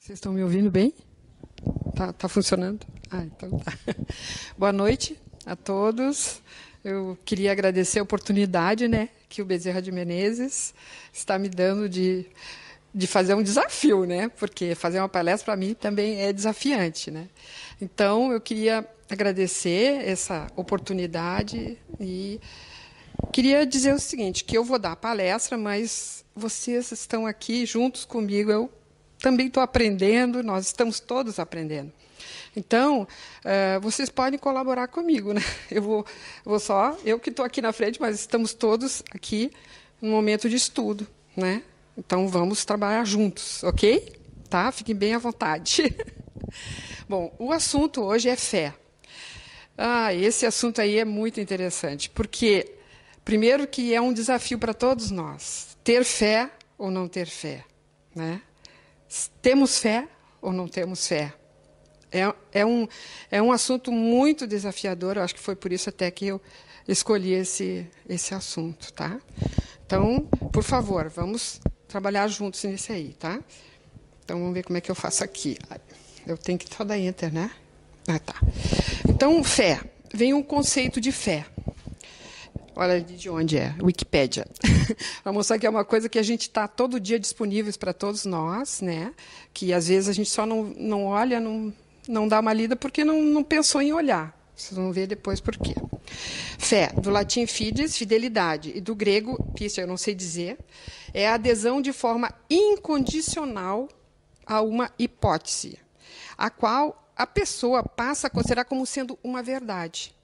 Vocês estão me ouvindo bem? Tá funcionando? Então tá. Boa noite a todos. Eu queria agradecer a oportunidade, né, que o Bezerra de Menezes está me dando de fazer um desafio, né? Porque fazer uma palestra para mim também é desafiante, né? Então eu queria agradecer essa oportunidade e queria dizer o seguinte, que eu vou dar a palestra, mas vocês estão aqui juntos comigo. Eu também estou aprendendo, nós estamos todos aprendendo. Então, vocês podem colaborar comigo, né? Eu que estou aqui na frente, mas estamos todos aqui no momento de estudo, né? Então, vamos trabalhar juntos, ok? Tá? Fiquem bem à vontade. Bom, o assunto hoje é fé. Esse assunto aí é muito interessante, porque, primeiro, que é um desafio para todos nós, ter fé ou não ter fé, né? Temos fé ou não temos fé? É um assunto muito desafiador, eu acho que foi por isso até que eu escolhi esse assunto, tá? Então, por favor, vamos trabalhar juntos nesse aí, tá? Então, vamos ver como é que eu faço aqui. Eu tenho que só dar enter, né? Tá. Então, fé. Vem um conceito de fé. Olha de onde é, Wikipédia. Para mostrar que é uma coisa que a gente está todo dia disponíveis para todos nós, né? Que às vezes a gente só não olha, não dá uma lida porque não pensou em olhar. Vocês vão ver depois por quê. Fé, do latim fides, fidelidade, e do grego, pistia, eu não sei dizer, é a adesão de forma incondicional a uma hipótese, a qual a pessoa passa a considerar como sendo uma verdade.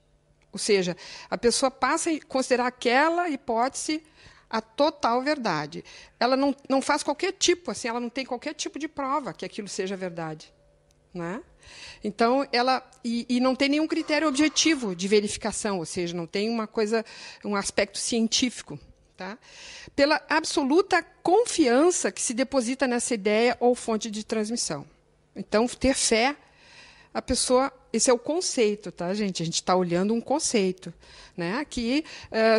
Ou seja, a pessoa passa a considerar aquela hipótese a total verdade. Ela não faz qualquer tipo, assim, ela não tem qualquer tipo de prova que aquilo seja verdade, né? Então, e não tem nenhum critério objetivo de verificação, ou seja, não tem um aspecto científico, tá? Pela absoluta confiança que se deposita nessa ideia ou fonte de transmissão. Então, ter fé, a pessoa, esse é o conceito, tá, gente? A gente está olhando um conceito, né? Que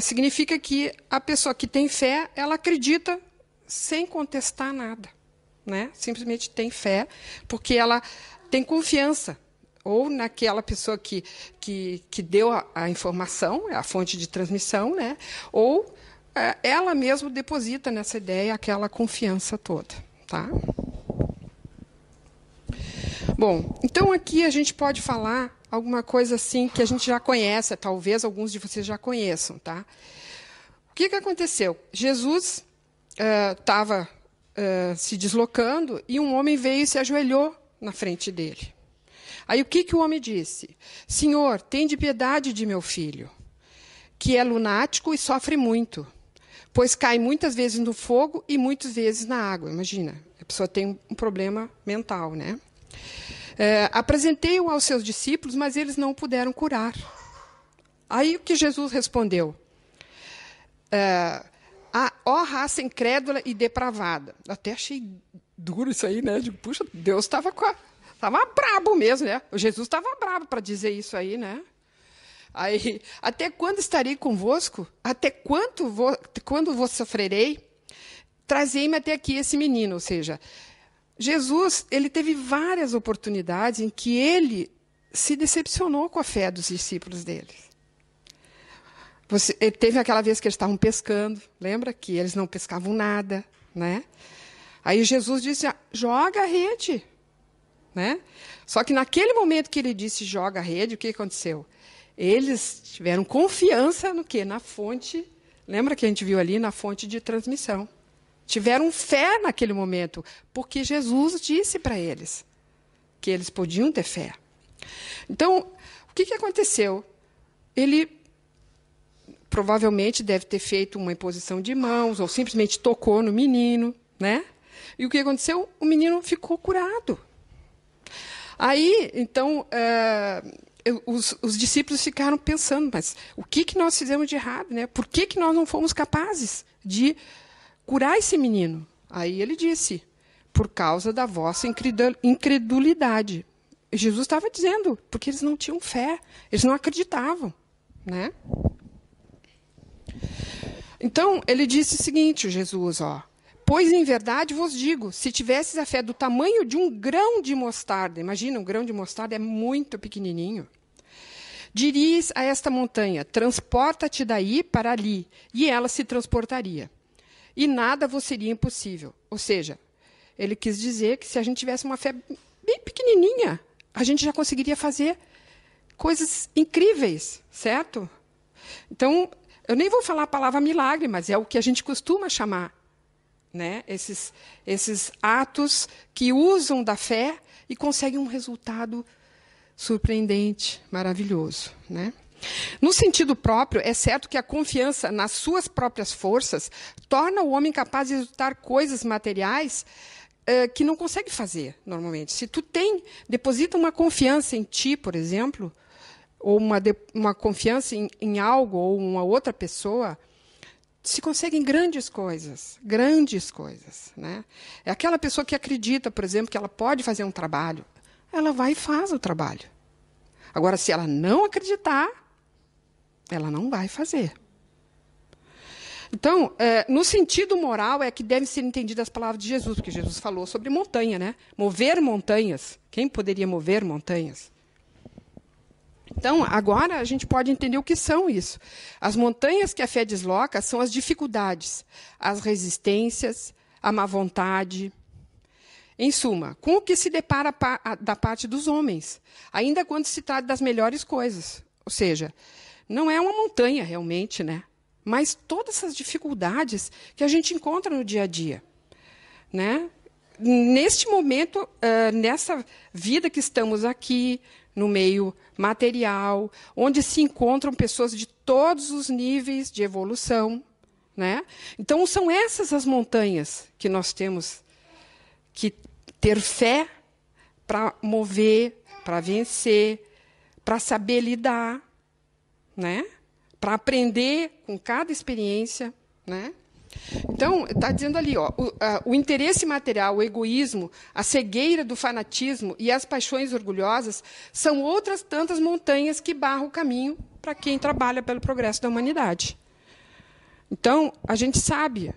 significa que a pessoa que tem fé, ela acredita sem contestar nada, né? Simplesmente tem fé, porque ela tem confiança, ou naquela pessoa que deu a informação, a fonte de transmissão, né? Ou ela mesma deposita nessa ideia aquela confiança toda, tá? Bom, então aqui a gente pode falar alguma coisa assim que a gente já conhece, talvez alguns de vocês já conheçam, tá? O que aconteceu? Jesus estava se deslocando e um homem veio e se ajoelhou na frente dele. Aí o que o homem disse? Senhor, tende piedade de meu filho, que é lunático e sofre muito, pois cai muitas vezes no fogo e muitas vezes na água. Imagina, a pessoa tem um problema mental, né? Apresentei-o aos seus discípulos, mas eles não puderam curar. Aí o que Jesus respondeu? Ó raça incrédula e depravada. Até achei duro isso aí, né? Digo, puxa, Deus estava brabo mesmo, né? O Jesus estava brabo para dizer isso aí, né? Aí, até quando estarei convosco? Até quando vos sofrerei? Trazei-me até aqui esse menino, ou seja, Jesus, ele teve várias oportunidades em que ele se decepcionou com a fé dos discípulos dele. Teve aquela vez que eles estavam pescando, lembra? Que eles não pescavam nada, né? Aí Jesus disse, joga a rede, né? Só que naquele momento que ele disse, joga a rede, o que aconteceu? Eles tiveram confiança no quê? Na fonte, lembra que a gente viu ali? Na fonte de transmissão. Tiveram fé naquele momento, porque Jesus disse para eles que eles podiam ter fé. Então, o que aconteceu? Ele provavelmente deve ter feito uma imposição de mãos, ou simplesmente tocou no menino, né? E o que aconteceu? O menino ficou curado. Aí, então, os discípulos ficaram pensando, mas o que nós fizemos de errado, né? Por que nós não fomos capazes de curar esse menino? Aí ele disse, por causa da vossa incredulidade. E Jesus estava dizendo, porque eles não tinham fé, eles não acreditavam, né? Então, ele disse o seguinte, Jesus, Pois, em verdade, vos digo, se tivesses a fé do tamanho de um grão de mostarda, imagina, um grão de mostarda é muito pequenininho, dirias a esta montanha, transporta-te daí para ali, e ela se transportaria. E nada vos seria impossível. Ou seja, ele quis dizer que se a gente tivesse uma fé bem pequenininha, a gente já conseguiria fazer coisas incríveis, certo? Então, eu nem vou falar a palavra milagre, mas é o que a gente costuma chamar, né? Esses atos que usam da fé e conseguem um resultado surpreendente, maravilhoso, né? No sentido próprio, é certo que a confiança nas suas próprias forças torna o homem capaz de executar coisas materiais que não consegue fazer normalmente. Se tu deposita uma confiança em ti, por exemplo, ou uma confiança em algo ou uma outra pessoa, se conseguem grandes coisas, né? É aquela pessoa que acredita, por exemplo, que ela pode fazer um trabalho, ela vai e faz o trabalho. Agora, se ela não acreditar, ela não vai fazer. Então, no sentido moral, é que devem ser entendidas as palavras de Jesus, porque Jesus falou sobre montanha, né? Mover montanhas. Quem poderia mover montanhas? Então, agora a gente pode entender o que são isso. As montanhas que a fé desloca são as dificuldades, as resistências, a má vontade. Em suma, com o que se depara da parte dos homens, ainda quando se trata das melhores coisas. Ou seja, não é uma montanha realmente, né? Mas todas essas dificuldades que a gente encontra no dia a dia, né? Neste momento, nessa vida que estamos aqui, no meio material, onde se encontram pessoas de todos os níveis de evolução, né? Então, são essas as montanhas que nós temos que ter fé para mover, para vencer, para saber lidar, né? Para aprender com cada experiência, né? Então, está dizendo ali, ó, o interesse material, o egoísmo, a cegueira do fanatismo e as paixões orgulhosas são outras tantas montanhas que barram o caminho para quem trabalha pelo progresso da humanidade. Então, a gente sabe,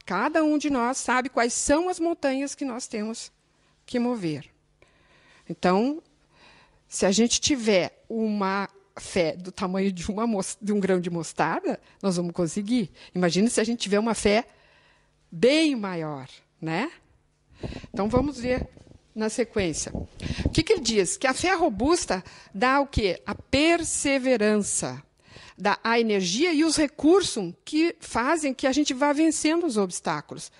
cada um de nós sabe quais são as montanhas que nós temos que mover. Então, se a gente tiver uma fé do tamanho de um grão de mostarda, nós vamos conseguir. Imagina se a gente tiver uma fé bem maior, né? Então, vamos ver na sequência. O que ele diz? Que a fé robusta dá o quê? A perseverança, dá a energia e os recursos que fazem que a gente vá vencendo os obstáculos,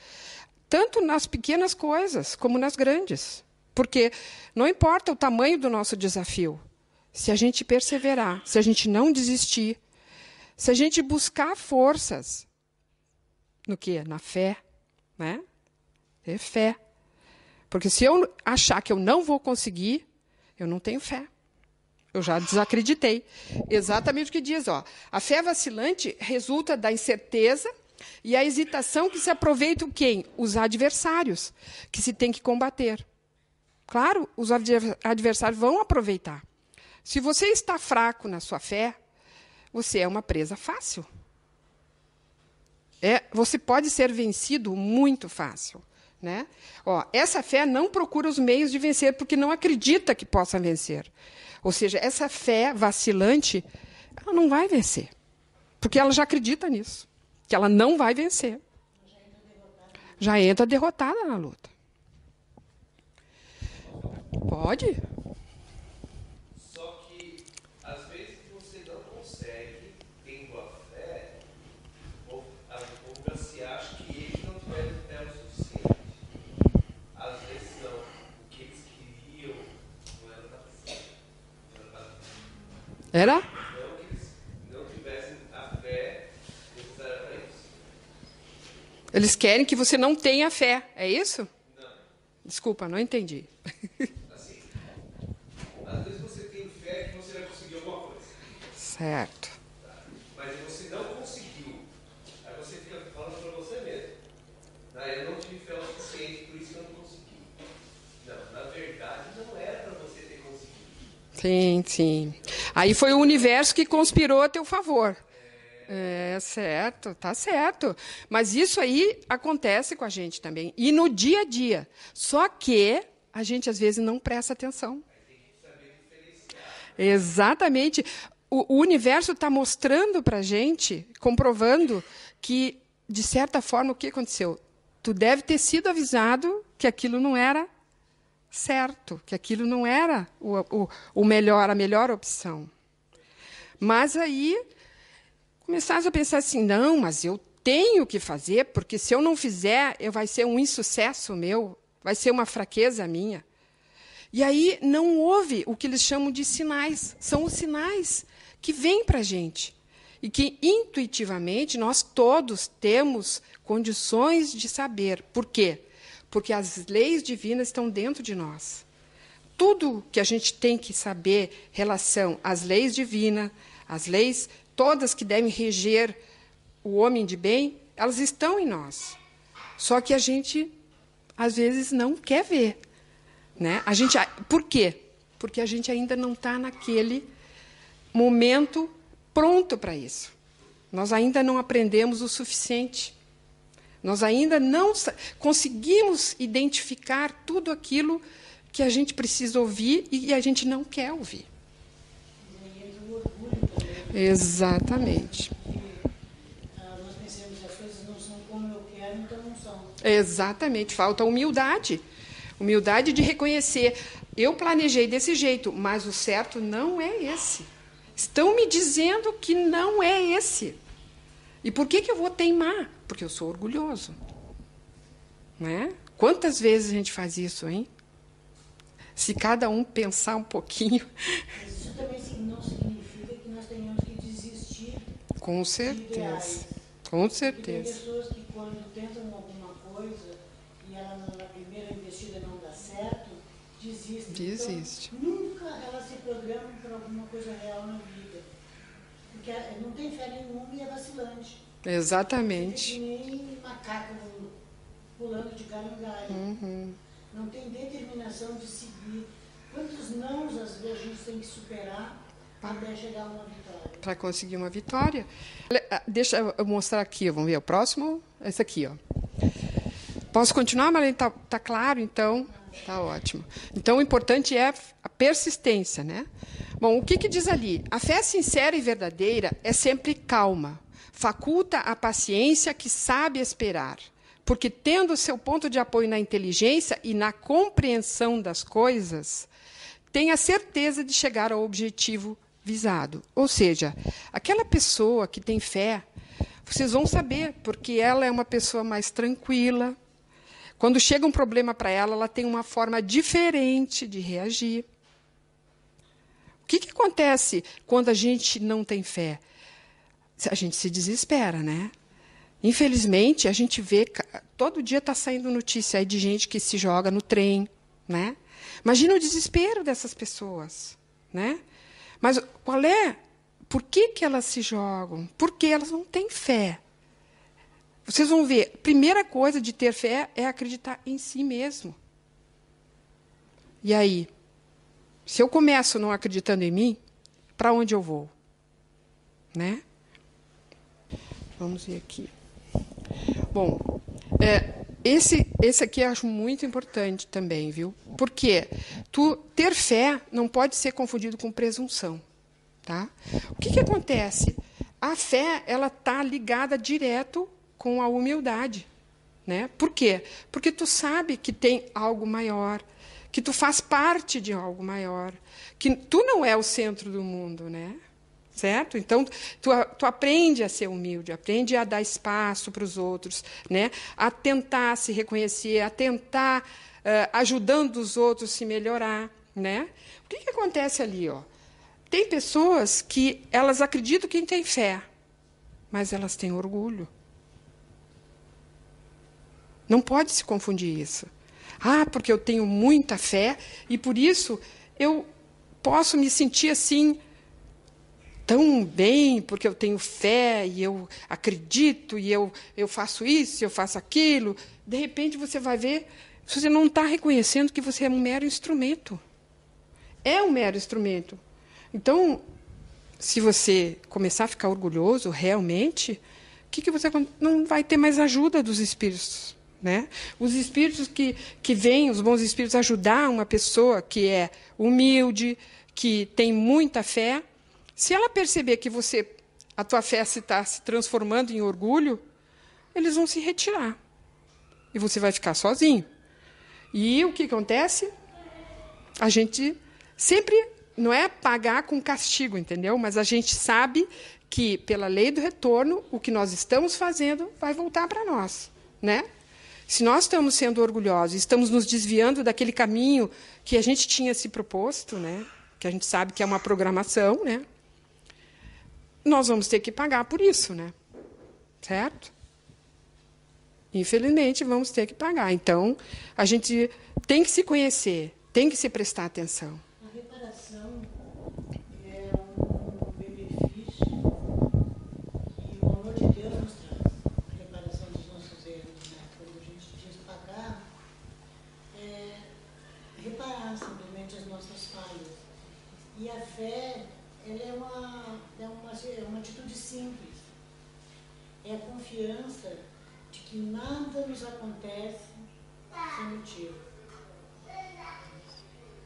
tanto nas pequenas coisas como nas grandes. Porque não importa o tamanho do nosso desafio, se a gente perseverar, se a gente não desistir, se a gente buscar forças no quê? Na fé, né? É fé. Porque se eu achar que eu não vou conseguir, eu não tenho fé. Eu já desacreditei. Exatamente o que diz, ó. A fé vacilante resulta da incerteza e a hesitação que se aproveitam quem? Os adversários, que se tem que combater. Claro, os adversários vão aproveitar. Se você está fraco na sua fé, você é uma presa fácil. Você pode ser vencido muito fácil, né? Ó, essa fé não procura os meios de vencer porque não acredita que possa vencer. Ou seja, essa fé vacilante, ela não vai vencer. Porque ela já acredita nisso, que ela não vai vencer. Já entra derrotada na luta. Pode? Era? Não que eles não tivessem a fé necessária para isso. Eles querem que você não tenha fé, é isso? Não. Desculpa, não entendi. Assim, às vezes você tem fé que você vai conseguir alguma coisa. Certo. Tá? Mas você não conseguiu. Aí você fica falando para você mesmo. Eu não tive fé o suficiente, por isso que eu não consegui. Não, na verdade não era para você ter conseguido. Sim, sim. Aí foi o universo que conspirou a teu favor. É certo, tá certo. Mas isso aí acontece com a gente também. E no dia a dia. Só que a gente, às vezes, não presta atenção. Exatamente. O universo está mostrando para a gente, comprovando que, de certa forma, o que aconteceu? Tu deve ter sido avisado que aquilo não era certo, que aquilo não era o melhor, a melhor opção. Mas aí começaram a pensar assim, não, mas eu tenho que fazer, porque se eu não fizer, vai ser um insucesso meu, vai ser uma fraqueza minha. E aí não houve o que eles chamam de sinais. São os sinais que vêm para a gente. E que, intuitivamente, nós todos temos condições de saber. Por quê? Porque as leis divinas estão dentro de nós. Tudo que a gente tem que saber em relação às leis divinas, as leis todas que devem reger o homem de bem, elas estão em nós. Só que a gente, às vezes, não quer ver. Né? Por quê? Porque a gente ainda não está naquele momento pronto para isso. Nós ainda não aprendemos o suficiente. Nós ainda não conseguimos identificar tudo aquilo que a gente precisa ouvir e a gente não quer ouvir. Exatamente. Nós pensamos que as coisas não são como eu quero, então não são. Exatamente. Falta humildade. Humildade de reconhecer. Eu planejei desse jeito, mas o certo não é esse. Estão me dizendo que não é esse. E por que eu vou teimar? Porque eu sou orgulhoso. Né? Quantas vezes a gente faz isso, hein? Se cada um pensar um pouquinho. Mas isso também não significa que nós tenhamos que desistir. Com certeza. Com certeza. Tem pessoas que, quando tentam alguma coisa e ela na primeira investida não dá certo, desistem. Desiste. Então, nunca elas se programam por alguma coisa real na vida. Porque não tem fé nenhuma e é vacilante. Exatamente. É que nem macaco pulando de galho em galho. Uhum. Não tem determinação de seguir. Quantos nãos, às vezes, a gente tem que superar até chegar a uma vitória? Para conseguir uma vitória. Deixa eu mostrar aqui, vamos ver o próximo. Esse aqui, ó. Posso continuar, Marlene? Tá claro, então? Tá ótimo. Então, o importante é a persistência, né? Bom, o que diz ali? A fé sincera e verdadeira é sempre calma. Faculta a paciência que sabe esperar. Porque, tendo seu ponto de apoio na inteligência e na compreensão das coisas, tem a certeza de chegar ao objetivo visado. Ou seja, aquela pessoa que tem fé, vocês vão saber, porque ela é uma pessoa mais tranquila. Quando chega um problema para ela, ela tem uma forma diferente de reagir. O que acontece quando a gente não tem fé? A gente se desespera, né? Infelizmente, a gente vê, todo dia está saindo notícia aí de gente que se joga no trem, né? Imagina o desespero dessas pessoas, né? Mas qual é? Por que elas se jogam? Porque elas não têm fé. Vocês vão ver, a primeira coisa de ter fé é acreditar em si mesmo. E aí, se eu começo não acreditando em mim, para onde eu vou? Né? Vamos ver aqui. Bom, esse aqui eu acho muito importante também, viu? Porque ter fé não pode ser confundido com presunção. Tá? O que acontece? A fé ela está ligada direto com a humildade. Né? Por quê? Porque tu sabe que tem algo maior, que tu faz parte de algo maior, que tu não é o centro do mundo, né? Certo? Então, tu aprende a ser humilde, aprende a dar espaço para os outros, né? A tentar se reconhecer, a tentar ajudando os outros a se melhorar. Né? O que acontece ali? Ó? Tem pessoas que elas acreditam que têm fé, mas elas têm orgulho. Não pode se confundir isso. Ah, porque eu tenho muita fé e, por isso, eu posso me sentir assim tão bem, porque eu tenho fé e eu acredito e eu faço isso, eu faço aquilo. De repente, você vai ver, você não está reconhecendo que você é um mero instrumento. É um mero instrumento. Então, se você começar a ficar orgulhoso, realmente, que você não vai ter mais ajuda dos espíritos, né? Os espíritos que vêm, os bons espíritos, ajudar uma pessoa que é humilde, que tem muita fé, se ela perceber que a tua fé está se transformando em orgulho, eles vão se retirar. E você vai ficar sozinho. E o que acontece? A gente sempre não é pagar com castigo, entendeu? Mas a gente sabe que, pela lei do retorno, o que nós estamos fazendo vai voltar para nós, né? Se nós estamos sendo orgulhosos, estamos nos desviando daquele caminho que a gente tinha se proposto, né? Que a gente sabe que é uma programação, né? Nós vamos ter que pagar por isso, né? Certo? Infelizmente, vamos ter que pagar. Então, a gente tem que se conhecer, tem que se prestar atenção. A reparação é um benefício que o amor de Deus nos traz. A reparação dos nossos erros, né? Quando a gente diz pagar, é reparar simplesmente as nossas falhas. E a fé, ela é uma atitude simples. É a confiança de que nada nos acontece sem motivo.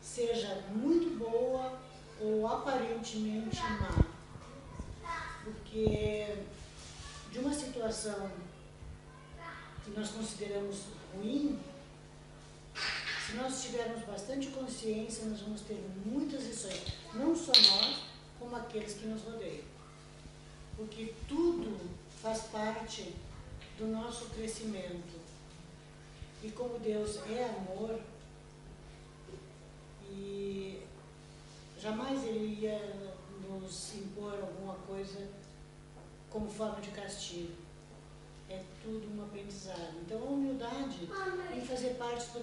Seja muito boa ou aparentemente má. Porque de uma situação que nós consideramos ruim, se nós tivermos bastante consciência, nós vamos ter muitas lições. Não só nós, como aqueles que nos rodeiam. Porque tudo faz parte do nosso crescimento. E como Deus é amor, e jamais Ele ia nos impor alguma coisa como forma de castigo. É tudo um aprendizado. Então a humildade tem que fazer parte do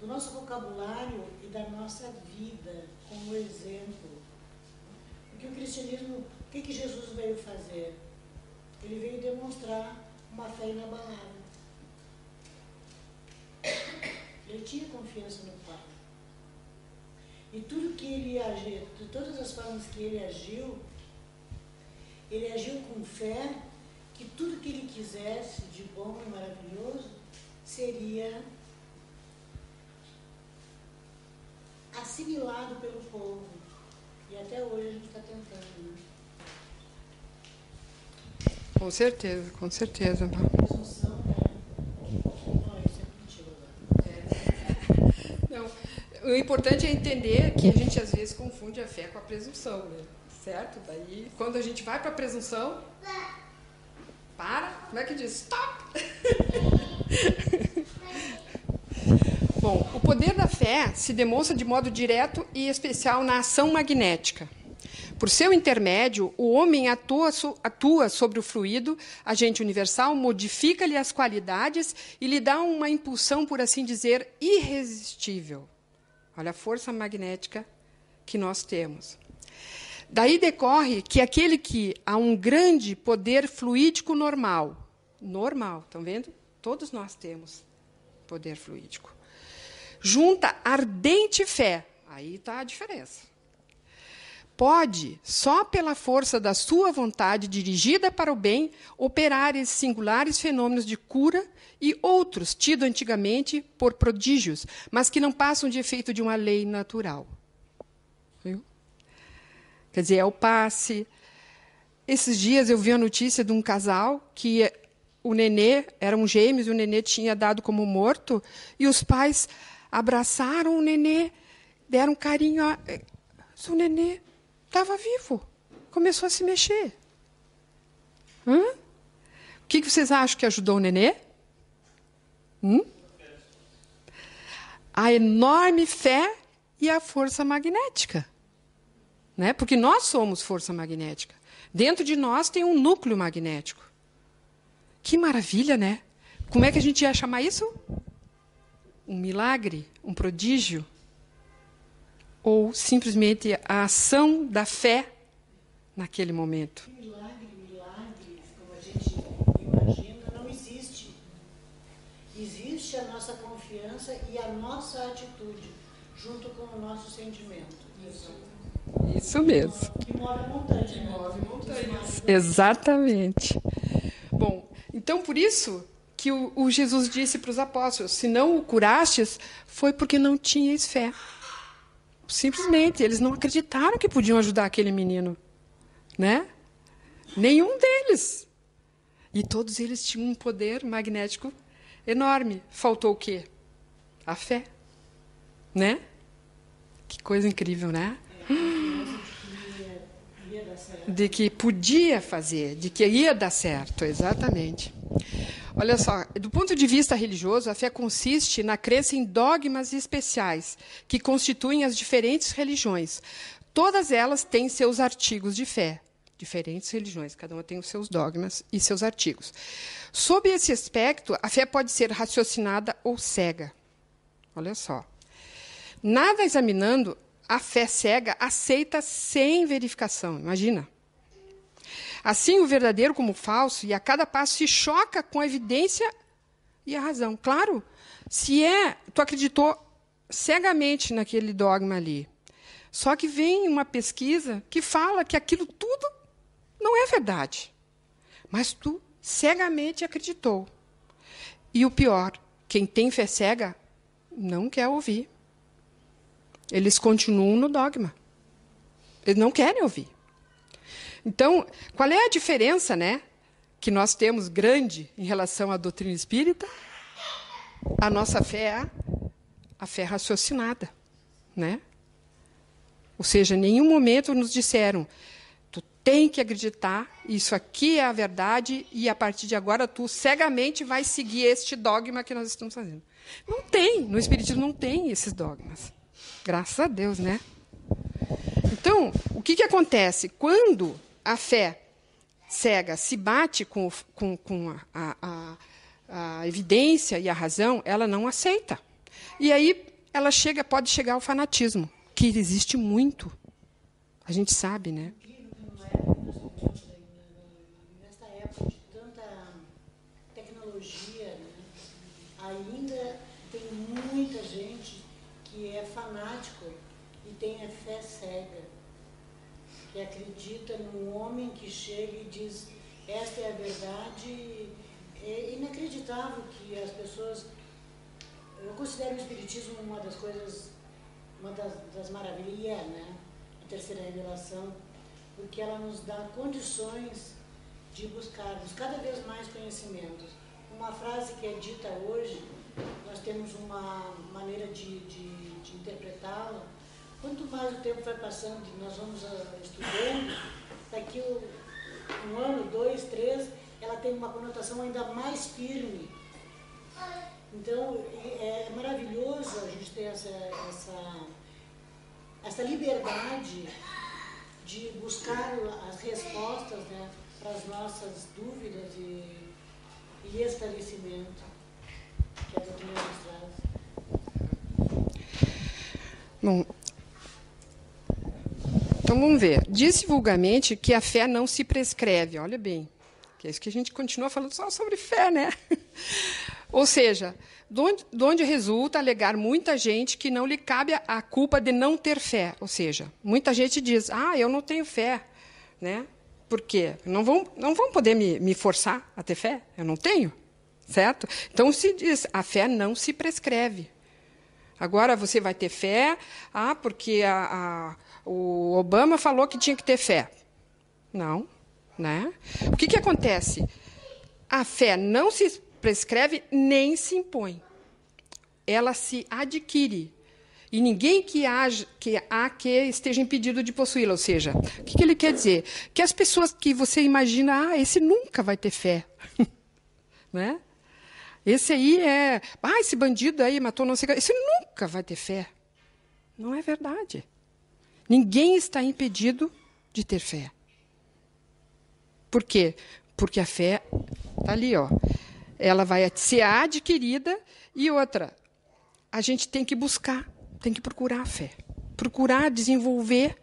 nosso vocabulário e da nossa vida como exemplo. Porque o cristianismo, o que Jesus veio fazer? Ele veio demonstrar uma fé inabalável. Ele tinha confiança no Pai. E tudo que ele agiu, de todas as formas que ele agiu com fé que tudo que ele quisesse de bom e maravilhoso seria assimilado pelo povo. E até hoje a gente está tentando, né? Com certeza, com certeza. Presunção, isso é contigo agora. Não, o importante é entender que a gente às vezes confunde a fé com a presunção, né? Certo? Daí, quando a gente vai para a presunção, como é que diz? Stop! Bom, o poder da fé se demonstra de modo direto e especial na ação magnética. Por seu intermédio, o homem atua sobre o fluido, agente universal, modifica-lhe as qualidades e lhe dá uma impulsão, por assim dizer, irresistível. Olha a força magnética que nós temos. Daí decorre que aquele que há um grande poder fluídico normal, estão vendo? Todos nós temos poder fluídico. Junta ardente fé, aí está a diferença. Pode, só pela força da sua vontade dirigida para o bem, operar esses singulares fenômenos de cura e outros tidos antigamente por prodígios, mas que não passam de efeito de uma lei natural. Viu? Quer dizer, é o passe. Esses dias eu vi a notícia de um casal que o nenê, eram gêmeos, o nenê tinha dado como morto, e os pais abraçaram o nenê, deram carinho. O nenê estava vivo, começou a se mexer. O que vocês acham que ajudou o nenê? A enorme fé e a força magnética. Né? Porque nós somos força magnética. Dentro de nós tem um núcleo magnético. Que maravilha, né? Como é que a gente ia chamar isso? Um milagre? Um prodígio? Ou simplesmente a ação da fé naquele momento? Milagres, como a gente imagina, não existe. Existe a nossa confiança e a nossa atitude, junto com o nosso sentimento. Isso. Isso mesmo. Que move montanha. Que move montanhas. Exatamente. Bom, então por isso que o Jesus disse para os apóstolos, se não o curastes, foi porque não tinhais fé. Simplesmente, eles não acreditaram que podiam ajudar aquele menino. Né? Nenhum deles. E todos eles tinham um poder magnético enorme. Faltou o quê? A fé. Né? Que coisa incrível, né? De que podia fazer, de que ia dar certo, exatamente. Olha só, do ponto de vista religioso, a fé consiste na crença em dogmas especiais que constituem as diferentes religiões. Todas elas têm seus artigos de fé. Diferentes religiões, cada uma tem os seus dogmas e seus artigos. Sob esse aspecto, a fé pode ser raciocinada ou cega. Olha só. Nada examinando, a fé cega aceita sem verificação. Imagina. Assim, o verdadeiro como o falso, e a cada passo se choca com a evidência e a razão. Claro, se tu acreditou cegamente naquele dogma ali, só que vem uma pesquisa que fala que aquilo tudo não é verdade. Mas tu cegamente acreditou. E o pior, quem tem fé cega não quer ouvir. Eles continuam no dogma. Eles não querem ouvir. Então, qual é a diferença, né, que nós temos grande em relação à doutrina espírita? A nossa fé é a fé raciocinada, né? Ou seja, em nenhum momento nos disseram, tu tem que acreditar, isso aqui é a verdade, e a partir de agora tu cegamente vai seguir este dogma que nós estamos fazendo. Não tem, no Espiritismo não tem esses dogmas. Graças a Deus, né? Então, o que acontece? Quando a fé cega se bate com a evidência e a razão, ela não aceita. E aí ela pode chegar ao fanatismo, que existe muito. A gente sabe, né? Nessa época de tanta tecnologia, né, ainda tem muita gente que é fanático e tem a fé cega, que acredita num homem que chega e diz, esta é a verdade. É inacreditável que as pessoas... Eu considero o Espiritismo uma das coisas, uma das maravilhas, né? A terceira revelação, porque ela nos dá condições de buscarmos cada vez mais conhecimentos. Uma frase que é dita hoje, nós temos uma maneira de interpretá-la. Quanto mais o tempo vai passando e nós vamos estudando, daqui um ano, 2, 3, ela tem uma conotação ainda mais firme. Então, é maravilhoso a gente ter essa liberdade de buscar as respostas, né, para as nossas dúvidas e esclarecimento que a doutrina nos traz. Bom, então vamos ver. Diz-se vulgarmente que a fé não se prescreve. Olha bem, que é isso que a gente continua falando só sobre fé, né? Ou seja, de onde resulta alegar muita gente que não lhe cabe a culpa de não ter fé. Ou seja, muita gente diz, eu não tenho fé, né? Por quê? Não vão poder me forçar a ter fé? Eu não tenho, certo? Então se diz, a fé não se prescreve. Agora você vai ter fé, porque o Obama falou que tinha que ter fé. Não, né? O que acontece? A fé não se prescreve nem se impõe. Ela se adquire. E ninguém que esteja impedido de possuí-la. Ou seja, o que ele quer dizer? Que as pessoas que você imagina, esse nunca vai ter fé. Né? Esse aí esse bandido aí matou não sei o que. Esse nunca vai ter fé. Não é verdade. Ninguém está impedido de ter fé. Por quê? Porque a fé está ali, ó. Ela vai ser adquirida. E outra, a gente tem que buscar, tem que procurar a fé. Procurar desenvolver.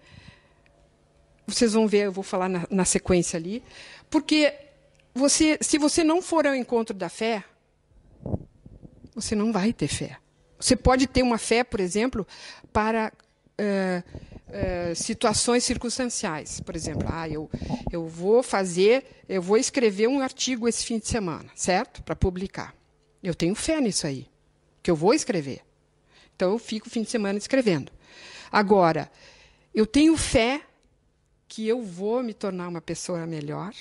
Vocês vão ver, eu vou falar na sequência ali. Porque se você não for ao encontro da fé, você não vai ter fé. Você pode ter uma fé, por exemplo, para situações circunstanciais. Por exemplo, eu vou escrever um artigo esse fim de semana, certo? Para publicar. Eu tenho fé nisso aí, que eu vou escrever. Então, eu fico o fim de semana escrevendo. Agora, eu tenho fé que eu vou me tornar uma pessoa melhor.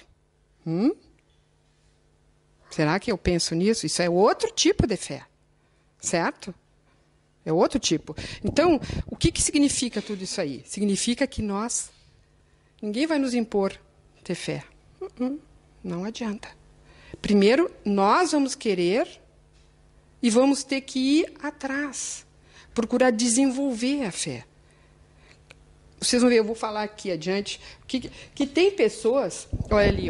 Será que eu penso nisso? Isso é outro tipo de fé, certo? É outro tipo. Então, o que significa tudo isso aí? Significa que ninguém vai nos impor ter fé. Não adianta. Primeiro, nós vamos querer e vamos ter que ir atrás, procurar desenvolver a fé. Vocês vão ver, eu vou falar aqui adiante, que tem pessoas, olha ali,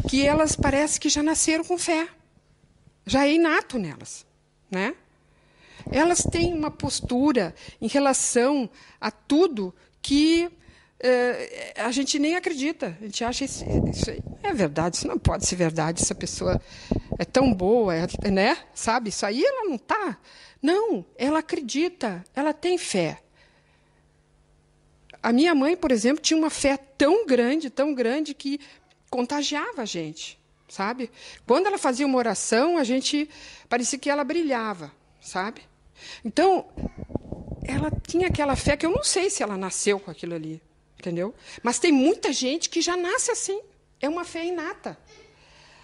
que elas parecem que já nasceram com fé. Já é inato nelas, né? Elas têm uma postura em relação a tudo que a gente nem acredita. A gente acha isso é verdade, isso não pode ser verdade. Essa pessoa é tão boa, né? Sabe? Isso aí ela não está. Não, ela acredita, ela tem fé. A minha mãe, por exemplo, tinha uma fé tão grande, que contagiava a gente, sabe? Quando ela fazia uma oração, a gente parecia que ela brilhava, sabe? Então, ela tinha aquela fé que eu não sei se ela nasceu com aquilo ali, entendeu? Mas tem muita gente que já nasce assim. É uma fé inata.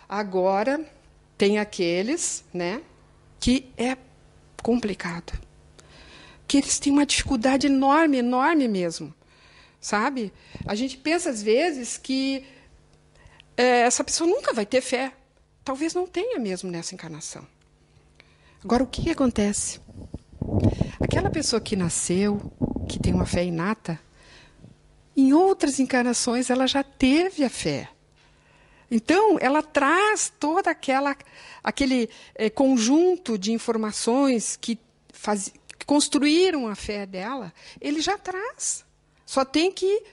Agora, tem aqueles, né, que é complicado. Que eles têm uma dificuldade enorme, enorme mesmo. Sabe? A gente pensa, às vezes, que essa pessoa nunca vai ter fé. Talvez não tenha mesmo nessa encarnação. Agora, o que acontece? Aquela pessoa que nasceu, que tem uma fé inata, em outras encarnações ela já teve a fé. Então, ela traz todo aquele conjunto de informações que construíram a fé dela, ele já traz. Só tem que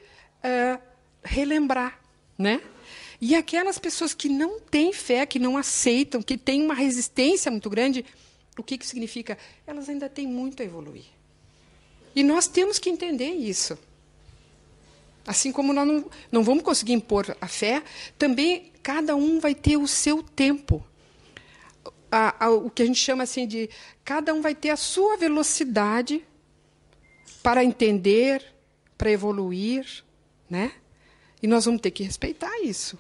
relembrar, né? E aquelas pessoas que não têm fé, que não aceitam, que têm uma resistência muito grande, o que significa? Elas ainda têm muito a evoluir. E nós temos que entender isso. Assim como nós não vamos conseguir impor a fé, também cada um vai ter o seu tempo. O que a gente chama assim de... Cada um vai ter a sua velocidade para entender, para evoluir, né? E nós vamos ter que respeitar isso.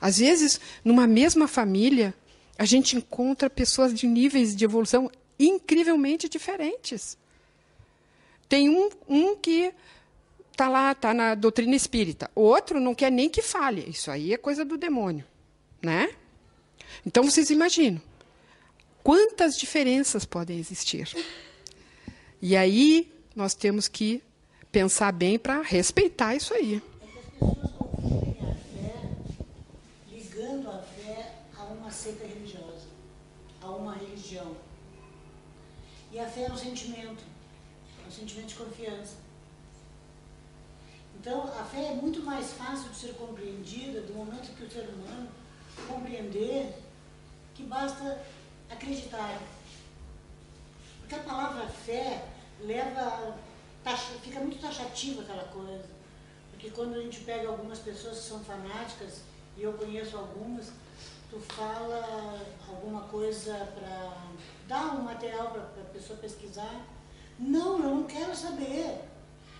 Às vezes, numa mesma família, a gente encontra pessoas de níveis de evolução incrivelmente diferentes. Tem um que está na doutrina espírita, o outro não quer nem que fale. Isso aí é coisa do demônio, né? Então, vocês imaginam quantas diferenças podem existir. E aí, nós temos que pensar bem para respeitar isso aí. Seita religiosa, a uma religião. E a fé é um sentimento de confiança. Então, a fé é muito mais fácil de ser compreendida do momento que o ser humano compreender que basta acreditar. Porque a palavra fé fica muito taxativa aquela coisa. Porque quando a gente pega algumas pessoas que são fanáticas, e eu conheço algumas, tu fala alguma coisa para dar um material para a pessoa pesquisar. Não, eu não quero saber.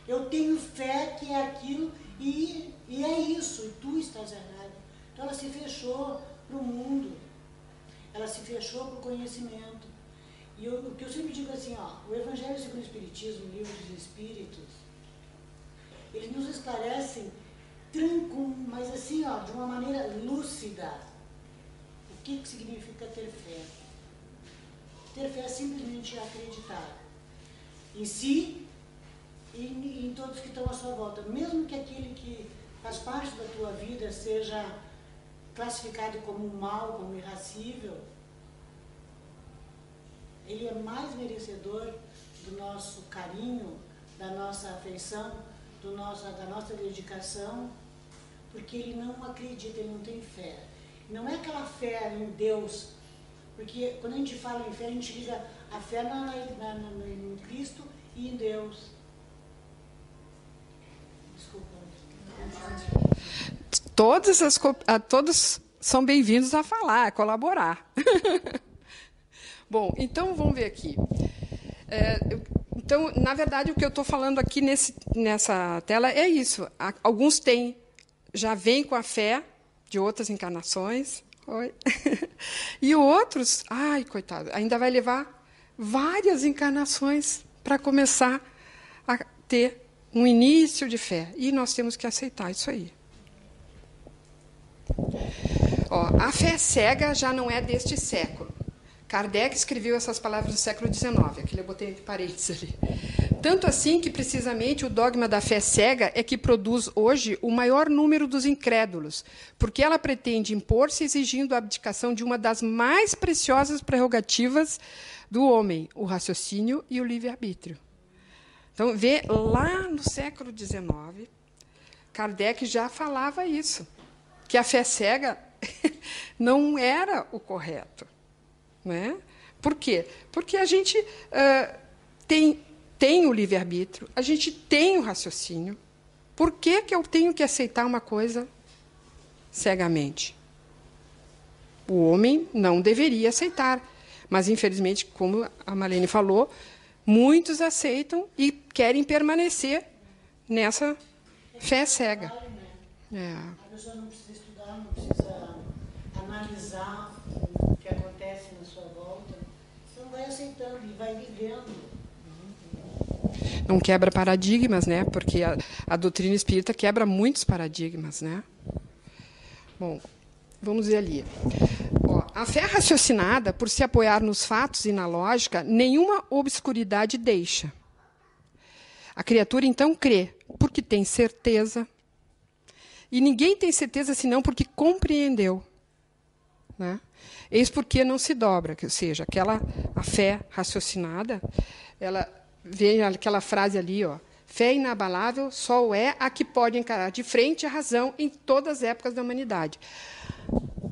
Eu tenho fé que é aquilo e é isso, e tu estás errado. Então ela se fechou para o mundo, ela se fechou para o conhecimento. E o que eu sempre digo assim, o Evangelho segundo o Espiritismo, o Livro dos Espíritos, eles nos esclarecem, mas assim, de uma maneira lúcida. O que significa ter fé? Ter fé é simplesmente acreditar em si e em todos que estão à sua volta. Mesmo que aquele que faz parte da tua vida seja classificado como mal, como irracível, ele é mais merecedor do nosso carinho, da nossa afeição, da nossa dedicação, porque ele não acredita, ele não tem fé. Não é aquela fé em Deus, porque quando a gente fala em fé, a gente liga a fé em Cristo e em Deus. Todos são bem-vindos a falar, a colaborar. Bom, então vamos ver aqui. Então, na verdade, o que eu estou falando aqui nessa tela é isso. Alguns já vêm com a fé de outras encarnações. Oi. E outros, ai, coitado, ainda vai levar várias encarnações para começar a ter um início de fé. E nós temos que aceitar isso aí. A fé cega já não é deste século. Kardec escreveu essas palavras no século XIX. Aqui eu botei entre parênteses ali. Tanto assim que, precisamente, o dogma da fé cega é que produz hoje o maior número dos incrédulos, porque ela pretende impor-se exigindo a abdicação de uma das mais preciosas prerrogativas do homem, o raciocínio e o livre-arbítrio. Então, vê, lá no século XIX, Kardec já falava isso, que a fé cega não era o correto. Né? Por quê? Porque a gente tem o livre-arbítrio, a gente tem o raciocínio. Por que eu tenho que aceitar uma coisa cegamente? O homem não deveria aceitar. Mas, infelizmente, como a Marlene falou, muitos aceitam e querem permanecer nessa fé cega. A pessoa não precisa estudar, não precisa analisar o que acontece na sua volta. Você não vai aceitando e vai vivendo. Não quebra paradigmas, né? Porque a doutrina espírita quebra muitos paradigmas, né? Bom, vamos ver ali. A fé raciocinada, por se apoiar nos fatos e na lógica, nenhuma obscuridade deixa. A criatura, então, crê, porque tem certeza. E ninguém tem certeza senão porque compreendeu. Né? Eis porque não se dobra, ou seja, a fé raciocinada, ela vem aquela frase ali, fé inabalável só o é a que pode encarar de frente a razão em todas as épocas da humanidade.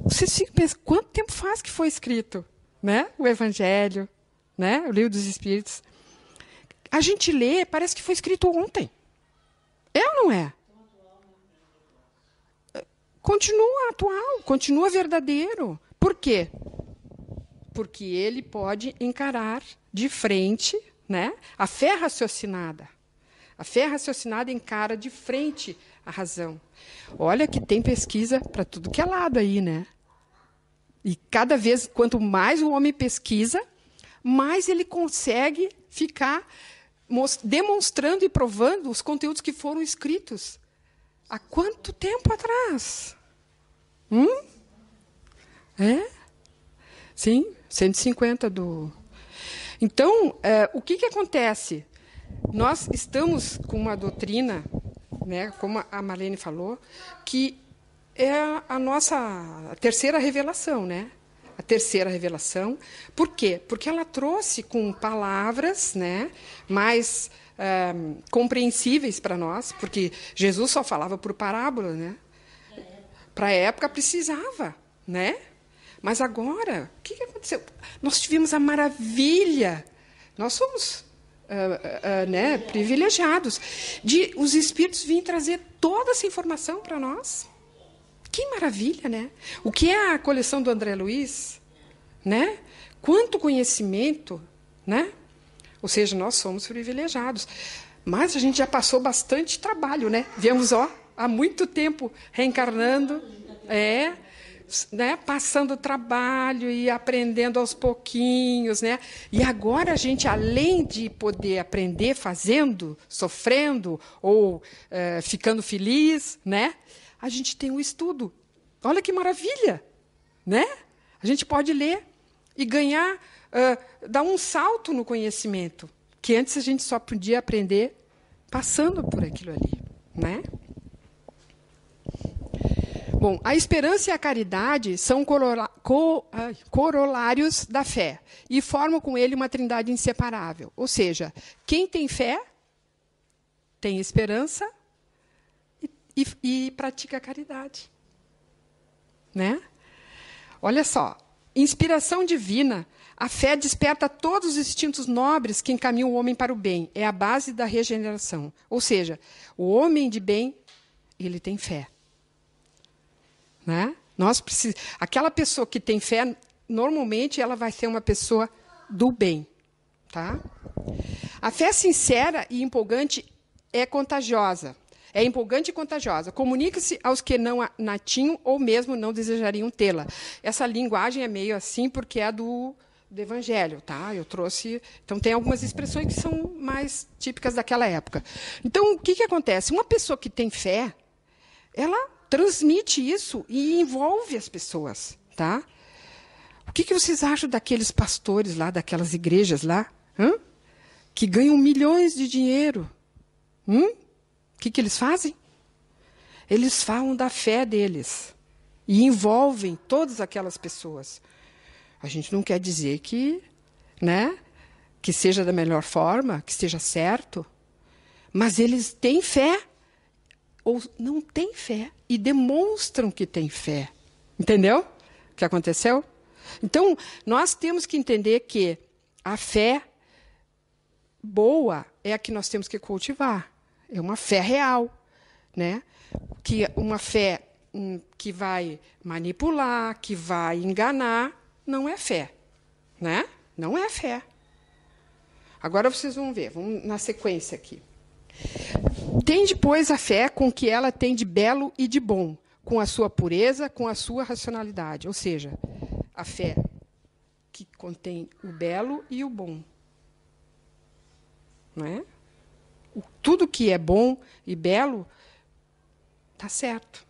Vocês ficam pensando, quanto tempo faz que foi escrito, né? O Evangelho, né? O Livro dos Espíritos. A gente lê, parece que foi escrito ontem. É ou não é? Continua atual, continua verdadeiro. Por quê? Porque ele pode encarar de frente, né, a fé raciocinada. A fé raciocinada encara de frente a razão. Olha que tem pesquisa para tudo que é lado aí, né? E cada vez, quanto mais o homem pesquisa, mais ele consegue ficar demonstrando e provando os conteúdos que foram escritos. Há quanto tempo atrás? Sim, 150 do... Então, o que acontece? Nós estamos com uma doutrina, né, como a Marlene falou, que é a nossa terceira revelação, né? A terceira revelação. Por quê? Porque ela trouxe com palavras, né, mais compreensíveis para nós, porque Jesus só falava por parábola, né? Para a época precisava, né? Mas agora, o que aconteceu? Nós tivemos a maravilha, nós somos né, privilegiados, de os espíritos virem trazer toda essa informação para nós. Que maravilha, né? O que é a coleção do André Luiz, né? Quanto conhecimento, né? Ou seja, nós somos privilegiados. Mas a gente já passou bastante trabalho, né? Viemos, há muito tempo reencarnando, né? Passando trabalho e aprendendo aos pouquinhos, né? E agora a gente, além de poder aprender fazendo, sofrendo ou ficando feliz, né? A gente tem um estudo. Olha que maravilha, né? A gente pode ler e ganhar, dar um salto no conhecimento, que antes a gente só podia aprender passando por aquilo ali, né? Bom, a esperança e a caridade são corolários da fé e formam com ele uma trindade inseparável. Ou seja, quem tem fé tem esperança e pratica a caridade. Né? Olha só, inspiração divina, a fé desperta todos os instintos nobres que encaminham o homem para o bem. É a base da regeneração. Ou seja, o homem de bem, ele tem fé. né? Aquela pessoa que tem fé, normalmente ela vai ser uma pessoa do bem, tá? A fé sincera e empolgante é contagiosa. É empolgante e contagiosa. Comunica-se aos que não a tinham ou mesmo não desejariam tê-la. Essa linguagem é meio assim porque é do Evangelho, tá? Eu trouxe. Então, tem algumas expressões que são mais típicas daquela época. Então, o que acontece? Uma pessoa que tem fé, ela transmite isso e envolve as pessoas, tá? O que vocês acham daqueles pastores lá, daquelas igrejas lá, que ganham milhões de dinheiro? O que eles fazem? Eles falam da fé deles e envolvem todas aquelas pessoas. A gente não quer dizer que, né, que seja da melhor forma, que esteja certo, mas eles têm fé ou não têm fé e demonstram que têm fé. Entendeu o que aconteceu? Então, nós temos que entender que a fé boa é a que nós temos que cultivar. É uma fé real, né? Que uma fé que vai manipular, que vai enganar, não é fé, né? Não é fé. Agora vocês vão ver, vamos na sequência aqui. Tende, pois, a fé com o que ela tem de belo e de bom, com a sua pureza, com a sua racionalidade. Ou seja, a fé que contém o belo e o bom. Não é? Tudo que é bom e belo está certo,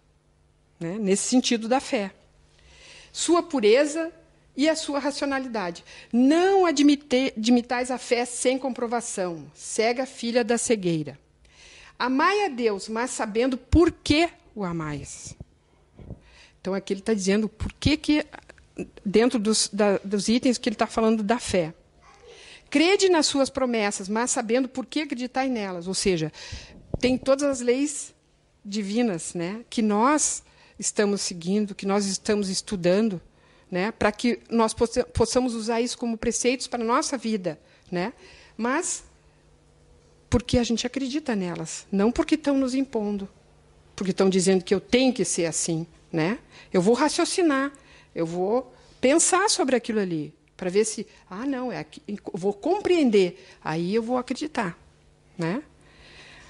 né? Nesse sentido da fé. Sua pureza e a sua racionalidade. Não admitais a fé sem comprovação, cega filha da cegueira. Amai a Deus, mas sabendo por que o amais. Então, aqui ele está dizendo por que dentro dos itens que ele está falando da fé. Crede nas suas promessas, mas sabendo por que acreditai nelas. Ou seja, tem todas as leis divinas, né, que nós estamos seguindo, que nós estamos estudando, né, para que nós possamos usar isso como preceitos para a nossa vida, né? Mas porque a gente acredita nelas, não porque estão nos impondo, porque estão dizendo que eu tenho que ser assim, né? Eu vou raciocinar, eu vou pensar sobre aquilo ali, para ver se, não, eu vou compreender, aí eu vou acreditar, né?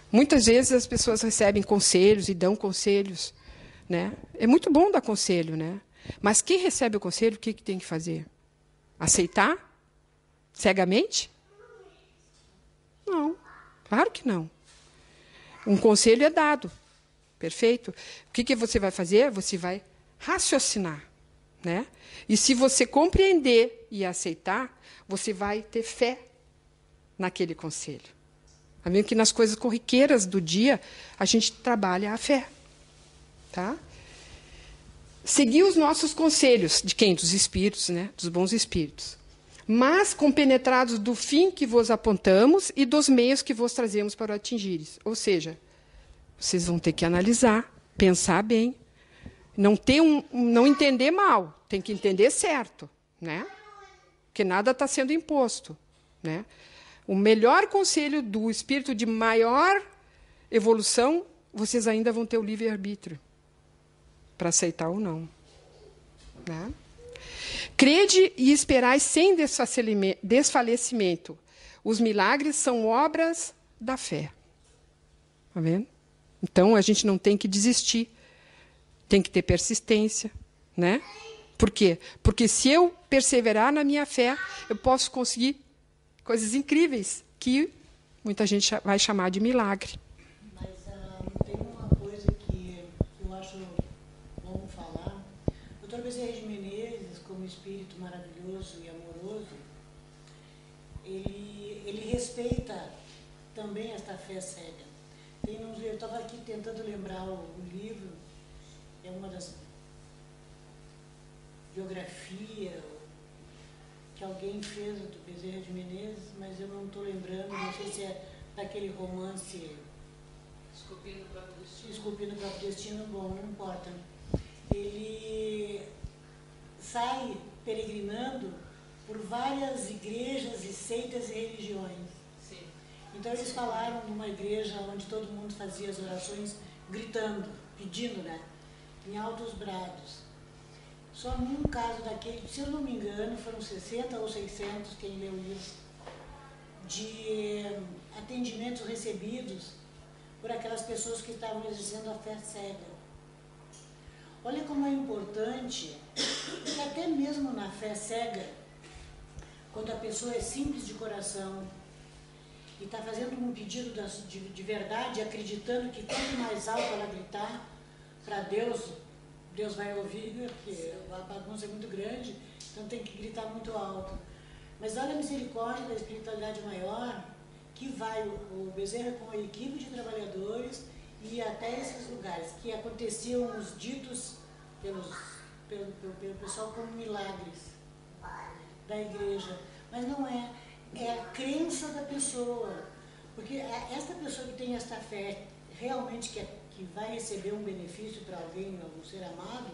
Muitas vezes as pessoas recebem conselhos e dão conselhos, né? É muito bom dar conselho, né? Mas quem recebe o conselho, o que tem que fazer? Aceitar? Cegamente? Não, claro que não. Um conselho é dado, perfeito? O que você vai fazer? Você vai raciocinar, né? E se você compreender e aceitar, você vai ter fé naquele conselho. Tá vendo que nas coisas corriqueiras do dia a gente trabalha a fé, tá? Seguir os nossos conselhos de quem? Dos espíritos, né? Dos bons espíritos. Mas compenetrados do fim que vos apontamos e dos meios que vos trazemos para o atingires. Ou seja, vocês vão ter que analisar, pensar bem, não entender mal, tem que entender certo, né? Porque nada está sendo imposto, né? O melhor conselho do espírito de maior evolução, vocês ainda vão ter o livre-arbítrio para aceitar ou não, né? Crede e esperai sem desfalecimento. Os milagres são obras da fé. Está vendo? Então, a gente não tem que desistir. Tem que ter persistência, né? Por quê? Porque se eu perseverar na minha fé, eu posso conseguir coisas incríveis que muita gente vai chamar de milagre. Mas tem uma coisa que eu acho bom falar. O Dr. Bezerra de Menezes, como espírito maravilhoso e amoroso, ele respeita também esta fé cega. Eu estava aqui tentando lembrar o livro, é uma das biografias que alguém fez do Bezerra de Menezes, mas eu não estou lembrando, não sei se é daquele romance Esculpindo o próprio destino. Esculpindo o próprio destino, bom, não importa. Ele sai peregrinando por várias igrejas e seitas e religiões. Sim. Então eles falaram numa igreja onde todo mundo fazia as orações gritando, pedindo, né? em Altos Brados. Só num caso daquele, se eu não me engano, foram 60 ou 600, quem leu isso, de atendimentos recebidos por aquelas pessoas que estavam exercendo a fé cega. Olha como é importante, que até mesmo na fé cega, quando a pessoa é simples de coração e está fazendo um pedido de verdade, acreditando que quanto mais alto ela gritar para Deus, Deus vai ouvir, porque a bagunça é muito grande, então tem que gritar muito alto. Mas olha a misericórdia da espiritualidade maior, que vai o Bezerra com a equipe de trabalhadores e até esses lugares, que aconteciam os ditos pelo pessoal como milagres da igreja. Mas não é, é a crença da pessoa. Porque esta pessoa que tem esta fé, realmente que vai receber um benefício para alguém, algum ser amado,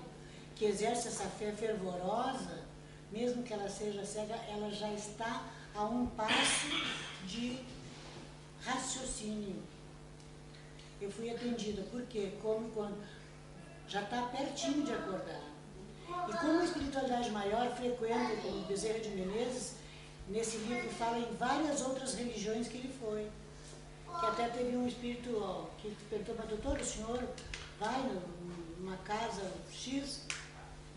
que exerce essa fé fervorosa, mesmo que ela seja cega, ela já está a um passo de raciocínio. Eu fui atendida, porque como quando já está pertinho de acordar. E como a espiritualidade maior frequenta, como Bezerra de Menezes, nesse livro fala em várias outras religiões que ele foi. Que até teve um espírito que perguntou para doutor, o senhor vai numa casa X?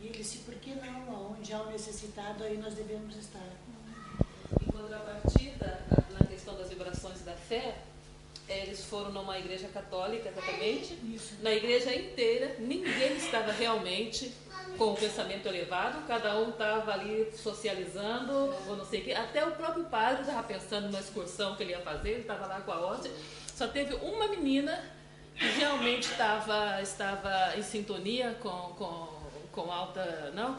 E ele disse, por que não? Onde há o necessitado, aí nós devemos estar. Em contrapartida, na questão das vibrações da fé, eles foram numa igreja católica, exatamente. Isso. Na igreja inteira, ninguém estava realmente com o pensamento elevado, cada um estava ali socializando, ou não sei o quê. Até o próprio padre estava pensando numa excursão que ele ia fazer, ele estava lá com a hóstia. Só teve uma menina que realmente estava em sintonia com alta... Não,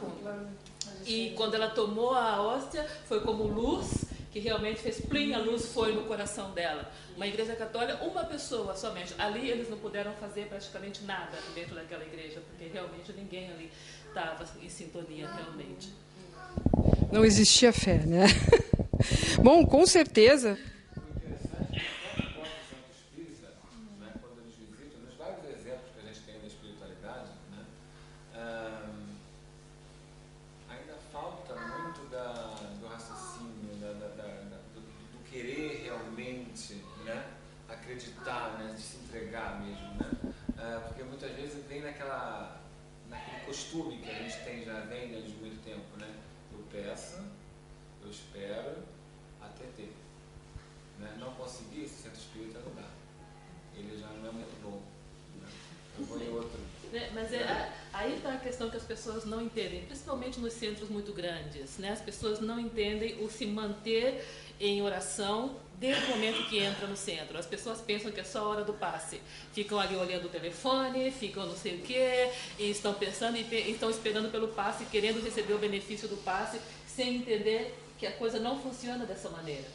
e quando ela tomou a hóstia, foi como luz, que realmente fez plim, a luz foi no coração dela. Uma igreja católica, uma pessoa somente. Ali eles não puderam fazer praticamente nada dentro daquela igreja, porque realmente ninguém ali estava em sintonia realmente. Não existia fé, né? Bom, com certeza. O interessante é que a própria Santo Espírita, né, quando eles visitam, nos vários exemplos que a gente tem da espiritualidade, né, ainda falta muito do raciocínio, do querer realmente, né, acreditar, né, de se entregar mesmo, né, porque muitas vezes vem naquele costume que a gente tem, já vem de muito tempo, né, eu peço, eu espero até ter, né, não conseguir, esse centro espírita não dá, ele já não é muito bom, né, eu vou em outro. Mas aí está a questão que as pessoas não entendem, principalmente nos centros muito grandes, né? As pessoas não entendem o se manter em oração desde o momento que entra no centro. As pessoas pensam que é só a hora do passe. Ficam ali olhando o telefone, ficam não sei o quê, e estão pensando e estão esperando pelo passe, querendo receber o benefício do passe, sem entender que a coisa não funciona dessa maneira.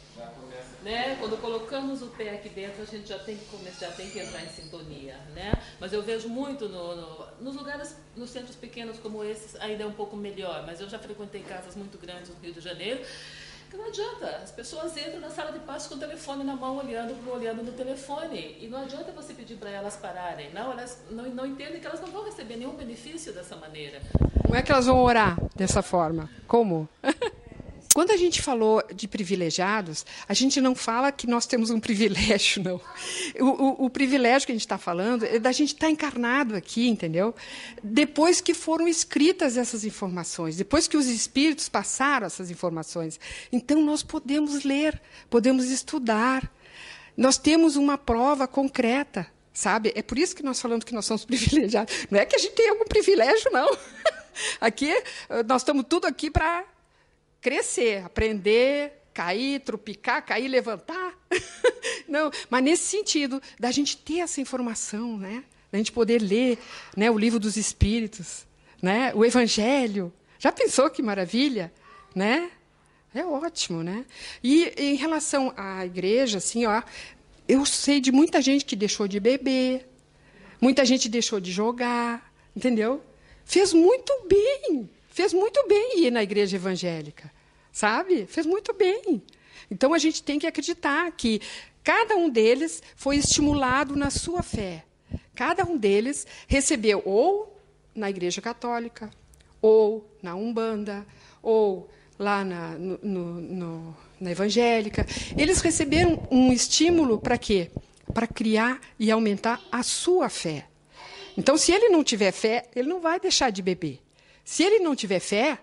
Né? Quando colocamos o pé aqui dentro, a gente já tem que entrar em sintonia. Né? Mas eu vejo muito nos lugares, nos centros pequenos como esses, ainda é um pouco melhor. Mas eu já frequentei casas muito grandes no Rio de Janeiro, que não adianta. As pessoas entram na sala de passe com o telefone na mão, olhando no telefone. E não adianta você pedir para elas pararem. Não, elas não entendem que elas não vão receber nenhum benefício dessa maneira. Como é que elas vão orar dessa forma? Como? Quando a gente falou de privilegiados, a gente não fala que nós temos um privilégio, não. O privilégio que a gente está falando é da gente estar encarnado aqui, entendeu? Depois que foram escritas essas informações, depois que os espíritos passaram essas informações. Então, nós podemos ler, podemos estudar. Nós temos uma prova concreta, sabe? É por isso que nós falamos que nós somos privilegiados. Não é que a gente tem algum privilégio, não. Aqui, nós estamos tudo aqui para crescer, aprender, cair, tropicar, cair, levantar. Não, mas nesse sentido, da gente ter essa informação, né? Da gente poder ler, né, o livro dos Espíritos, né, o Evangelho. Já pensou que maravilha? Né? É ótimo, né? E em relação à igreja, assim, ó, eu sei de muita gente que deixou de beber, muita gente deixou de jogar, entendeu? Fez muito bem ir na igreja evangélica, sabe? Fez muito bem. Então, a gente tem que acreditar que cada um deles foi estimulado na sua fé. Cada um deles recebeu ou na Igreja Católica, ou na Umbanda, ou lá na Evangélica. Eles receberam um estímulo para quê? Para criar e aumentar a sua fé. Então, se ele não tiver fé, ele não vai deixar de beber. Se ele não tiver fé,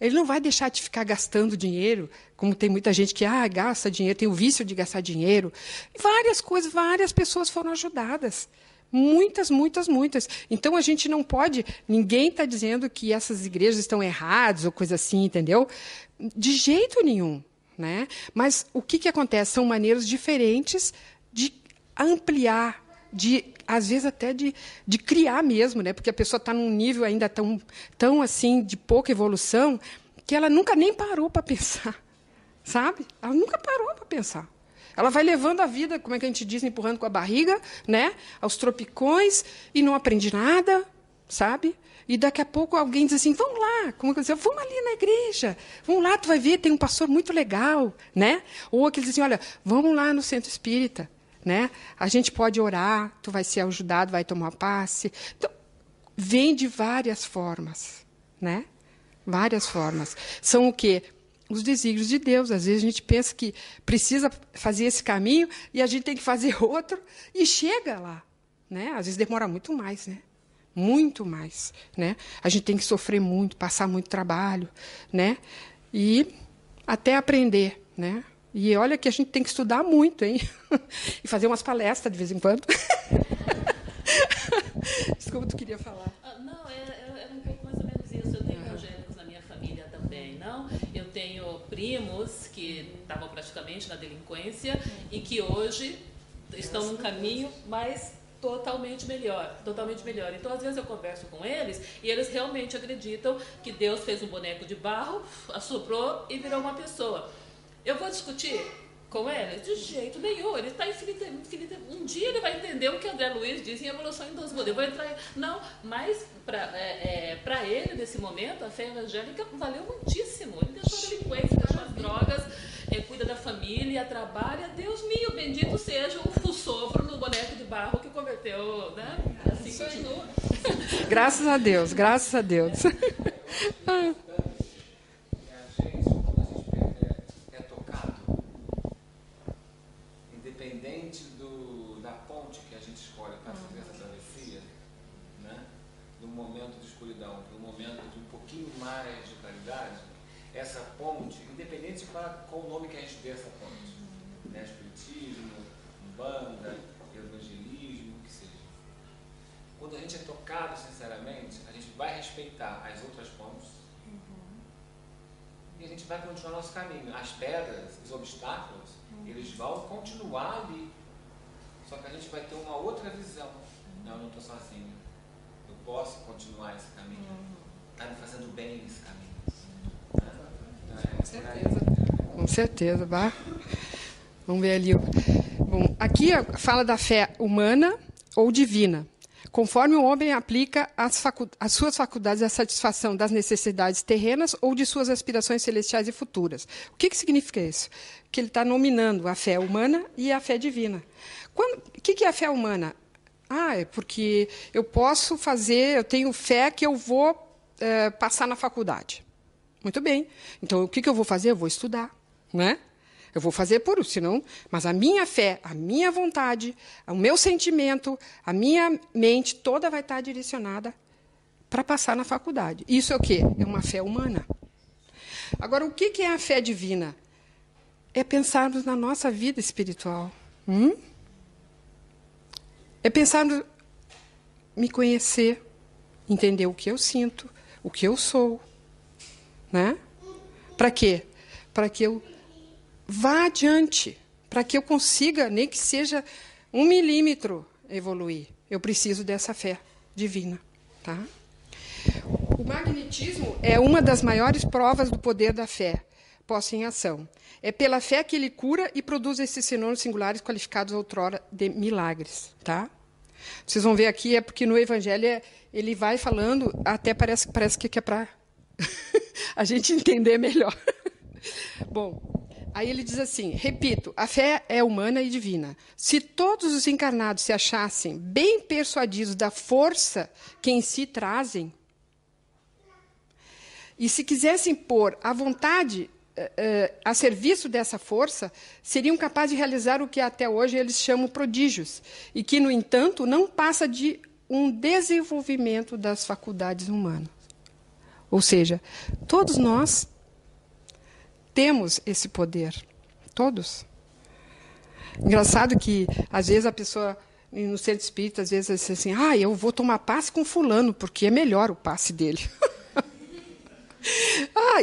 ele não vai deixar de ficar gastando dinheiro, como tem muita gente que gasta dinheiro, tem o vício de gastar dinheiro. Várias coisas, várias pessoas foram ajudadas. Muitas, muitas, muitas. Então, a gente não pode... Ninguém está dizendo que essas igrejas estão erradas ou coisa assim, entendeu? De jeito nenhum. Né? Mas o que acontece? São maneiras diferentes de ampliar, às vezes até de criar mesmo, né? Porque a pessoa está num nível ainda tão assim, de pouca evolução, que ela nunca nem parou para pensar. Sabe? Ela nunca parou para pensar. Ela vai levando a vida, como é que a gente diz, empurrando com a barriga, né? Aos tropicões, e não aprende nada, sabe? E daqui a pouco alguém diz assim, vamos lá, como eu dizer, vamos ali na igreja, vamos lá, tu vai ver, tem um pastor muito legal, né? Ou aqueles dizem, olha, vamos lá no centro espírita, né? A gente pode orar, tu vai ser ajudado, vai tomar passe. Então, vem de várias formas, né? Várias formas. São o quê? Os desígnios de Deus. Às vezes a gente pensa que precisa fazer esse caminho e a gente tem que fazer outro e chega lá, né? Às vezes demora muito mais, né? Muito mais, né? A gente tem que sofrer muito, passar muito trabalho, né? E até aprender, né? E olha que a gente tem que estudar muito, hein? E fazer umas palestras de vez em quando. Desculpa, tu queria falar. Não, é um pouco mais ou menos isso. Eu tenho evangélicos na minha família também, não? Eu tenho primos que estavam praticamente na delinquência e que hoje estão num caminho mais totalmente melhor. Então, às vezes eu converso com eles e eles realmente acreditam que Deus fez um boneco de barro, assoprou e virou uma pessoa. Eu vou discutir com ele? De jeito nenhum. Ele está infinito. Um dia ele vai entender o que André Luiz diz em Evolução em 2 Mundos. Eu vou entrar... Não, mas para ele, nesse momento, a fé evangélica valeu muitíssimo. Ele deixou a delinquência, deixou as drogas, cuida da família, trabalha. Deus meu, bendito seja o sopro no boneco de barro que converteu, né? Assim continua. Graças a Deus, graças a Deus. Independente da ponte que a gente escolhe para fazer essa travessia, né? Do momento de escuridão para um momento de um pouquinho mais de claridade, essa ponte, independente de qual o nome que a gente dê essa ponte, né? Espiritismo, Umbanda, evangelismo, o que seja. Quando a gente é tocado sinceramente, a gente vai respeitar as outras pontes e a gente vai continuar nosso caminho. As pedras, os obstáculos, eles vão continuar ali. Só que a gente vai ter uma outra visão. Não, eu não estou sozinho. Eu posso continuar esse caminho. Está me fazendo bem esse caminho. Com certeza. Com certeza, bah. Vamos ver ali. Bom, aqui fala da fé humana ou divina. Conforme o homem aplica as suas faculdades à satisfação das necessidades terrenas ou de suas aspirações celestiais e futuras. O que significa isso? Que ele está nominando a fé humana e a fé divina. O que é a fé humana? É porque eu posso fazer, eu tenho fé que eu vou passar na faculdade. Muito bem. Então, o que eu vou fazer? Eu vou estudar, né? Eu vou fazer por isso, senão... Mas a minha fé, a minha vontade, o meu sentimento, a minha mente, toda vai estar direcionada para passar na faculdade. Isso é o quê? É uma fé humana. Agora, o que é a fé divina? É pensarmos na nossa vida espiritual. É pensarmos, me conhecer, entender o que eu sinto, o que eu sou. Né? Para quê? Para que eu vá adiante, para que eu consiga, nem que seja 1 milímetro, evoluir. Eu preciso dessa fé divina. Tá? O magnetismo é uma das maiores provas do poder da fé, posta em ação. É pela fé que ele cura e produz esses fenômenos singulares qualificados outrora de milagres. Tá? Vocês vão ver aqui, é porque no Evangelho ele vai falando, até parece que é para a gente entender melhor. Bom, Aí ele diz assim, repito, a fé é humana e divina. Se todos os encarnados se achassem bem persuadidos da força que em si trazem, e se quisessem pôr a vontade a serviço dessa força, seriam capazes de realizar o que até hoje eles chamam prodígios, e que, no entanto, não passa de um desenvolvimento das faculdades humanas. Ou seja, todos nós temos esse poder. Todos. Engraçado que, às vezes, a pessoa, no centro espírita, às vezes, diz assim, eu vou tomar passe com fulano, porque é melhor o passe dele.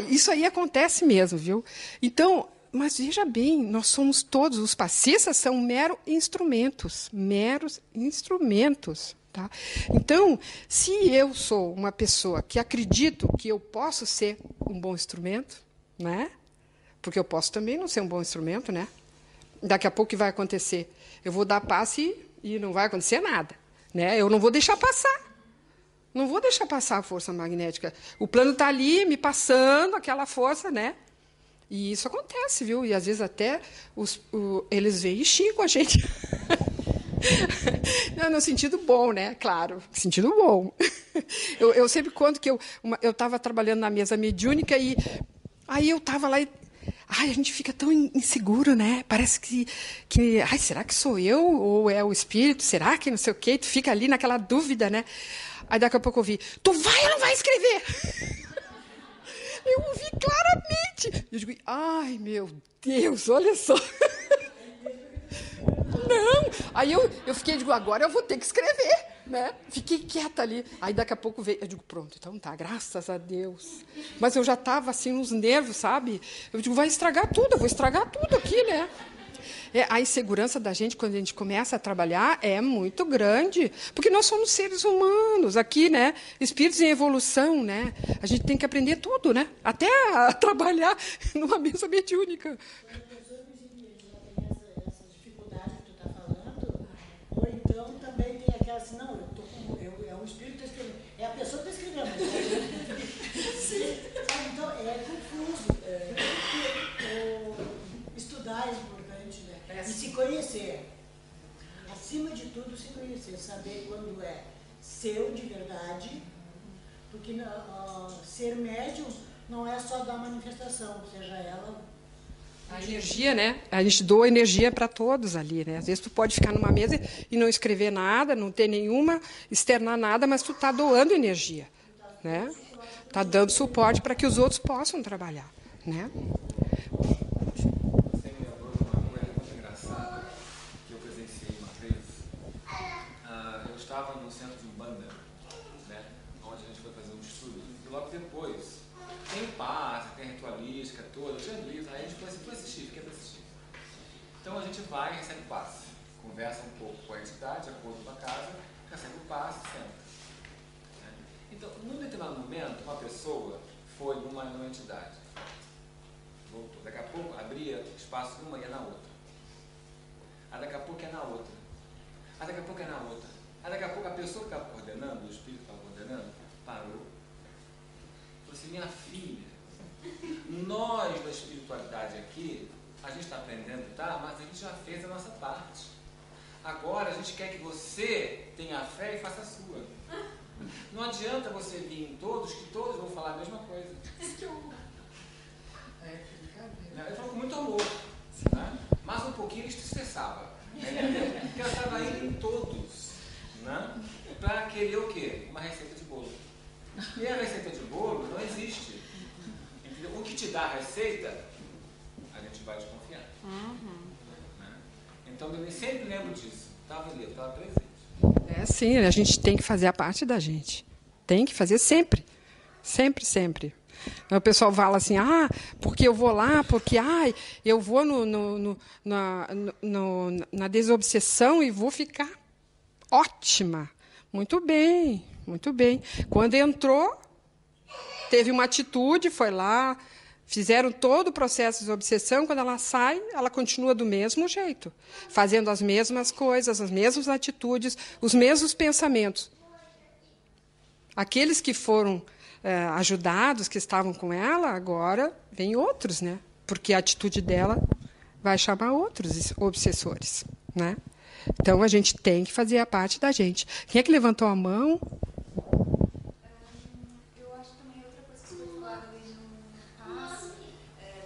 Isso aí acontece mesmo, viu? Então, mas veja bem, nós somos todos, os passistas são meros instrumentos. Tá? Então, se eu sou uma pessoa que acredito que eu posso ser um bom instrumento, né? Porque eu posso também não ser um bom instrumento, né? Daqui a pouco o que vai acontecer? Eu vou dar passe e não vai acontecer nada, né? Eu não vou deixar passar. Não vou deixar passar a força magnética. O plano está ali, me passando aquela força, né? E isso acontece, viu? E, às vezes, até eles vêm e xingam a gente. Não, no sentido bom, né? Claro, sentido bom. Eu sempre conto que eu estava trabalhando na mesa mediúnica e aí eu estava lá e... a gente fica tão inseguro, né? Parece que será que sou eu ou é o espírito? Será que não sei o quê? Tu fica ali naquela dúvida, né? Aí daqui a pouco eu ouvi, tu vai ou não vai escrever? Eu ouvi claramente. Eu digo, ai, meu Deus, olha só. Não. Aí eu fiquei, digo, agora eu vou ter que escrever, né? Fiquei quieta ali. Aí daqui a pouco veio, eu digo, pronto, então tá, graças a Deus. Mas eu já estava assim, nos nervos, sabe? Eu digo, vai estragar tudo, eu vou estragar tudo aqui, né? A insegurança da gente, quando a gente começa a trabalhar, é muito grande, porque nós somos seres humanos aqui, né? Espíritos em evolução, né? A gente tem que aprender tudo, né? Até a trabalhar numa mesa mediúnica. Ou então também tem aquela assim, não, é um espírito que está escrevendo. É a pessoa que está escrevendo. Sim. Então, é confuso. Estudar é importante, né? E se conhecer. Acima de tudo, se conhecer. Saber quando é seu de verdade. Porque ser médium não é só dar manifestação, seja ela... A energia, né? A gente doa energia para todos ali, né? Às vezes tu pode ficar numa mesa e não escrever nada, não ter nenhuma, externar nada, mas tu está doando energia, né? Está dando suporte para que os outros possam trabalhar, né? Você me lembrou de uma coisa muito engraçada que eu presenciei uma vez. Eu estava no centro de Umbanda, né? Onde a gente foi fazer um estudo, e logo depois tem passe, tem ritualística toda, tinha livro, aí a gente foi assim, fiquei para assistir. Então a gente vai e recebe o passe, conversa um pouco com a entidade, de acordo com a casa, recebe o passe e senta. Né? Então, num determinado momento, uma pessoa foi numa entidade, voltou, daqui a pouco abria espaço numa e ia na outra. Aí daqui a pouco é na outra. Aí daqui a pouco é na outra. Aí daqui a pouco a pessoa que estava coordenando, o espírito que estava coordenando, parou. Falei assim, minha filha, nós da espiritualidade aqui, a gente está aprendendo, tá? Mas a gente já fez a nossa parte. Agora a gente quer que você tenha a fé e faça a sua. Não adianta você vir em todos, que todos vão falar a mesma coisa. Ele falou com muito amor, né? Mas um pouquinho ele estressava. Porque ela estava indo em todos, né? Para querer o quê? Uma receita de bolo. E a receita de bolo não existe. Entendeu? O que te dá a receita, a gente vai desconfiar. Né? Então eu sempre lembro disso. Estava ali, estava presente. É sim, a gente tem que fazer a parte da gente. Tem que fazer sempre. Sempre, sempre. O pessoal fala assim, porque eu vou lá, porque eu vou na desobsessão e vou ficar ótima. Muito bem, muito bem. Quando entrou, teve uma atitude, foi lá, fizeram todo o processo de obsessão, quando ela sai, ela continua do mesmo jeito, fazendo as mesmas coisas, as mesmas atitudes, os mesmos pensamentos. Aqueles que foram ajudados, que estavam com ela, agora vêm outros, né? porque a atitude dela vai chamar outros obsessores, né? Então, a gente tem que fazer a parte da gente. Quem é que levantou a mão? Eu acho que também outra coisa que foi falada ali no passe,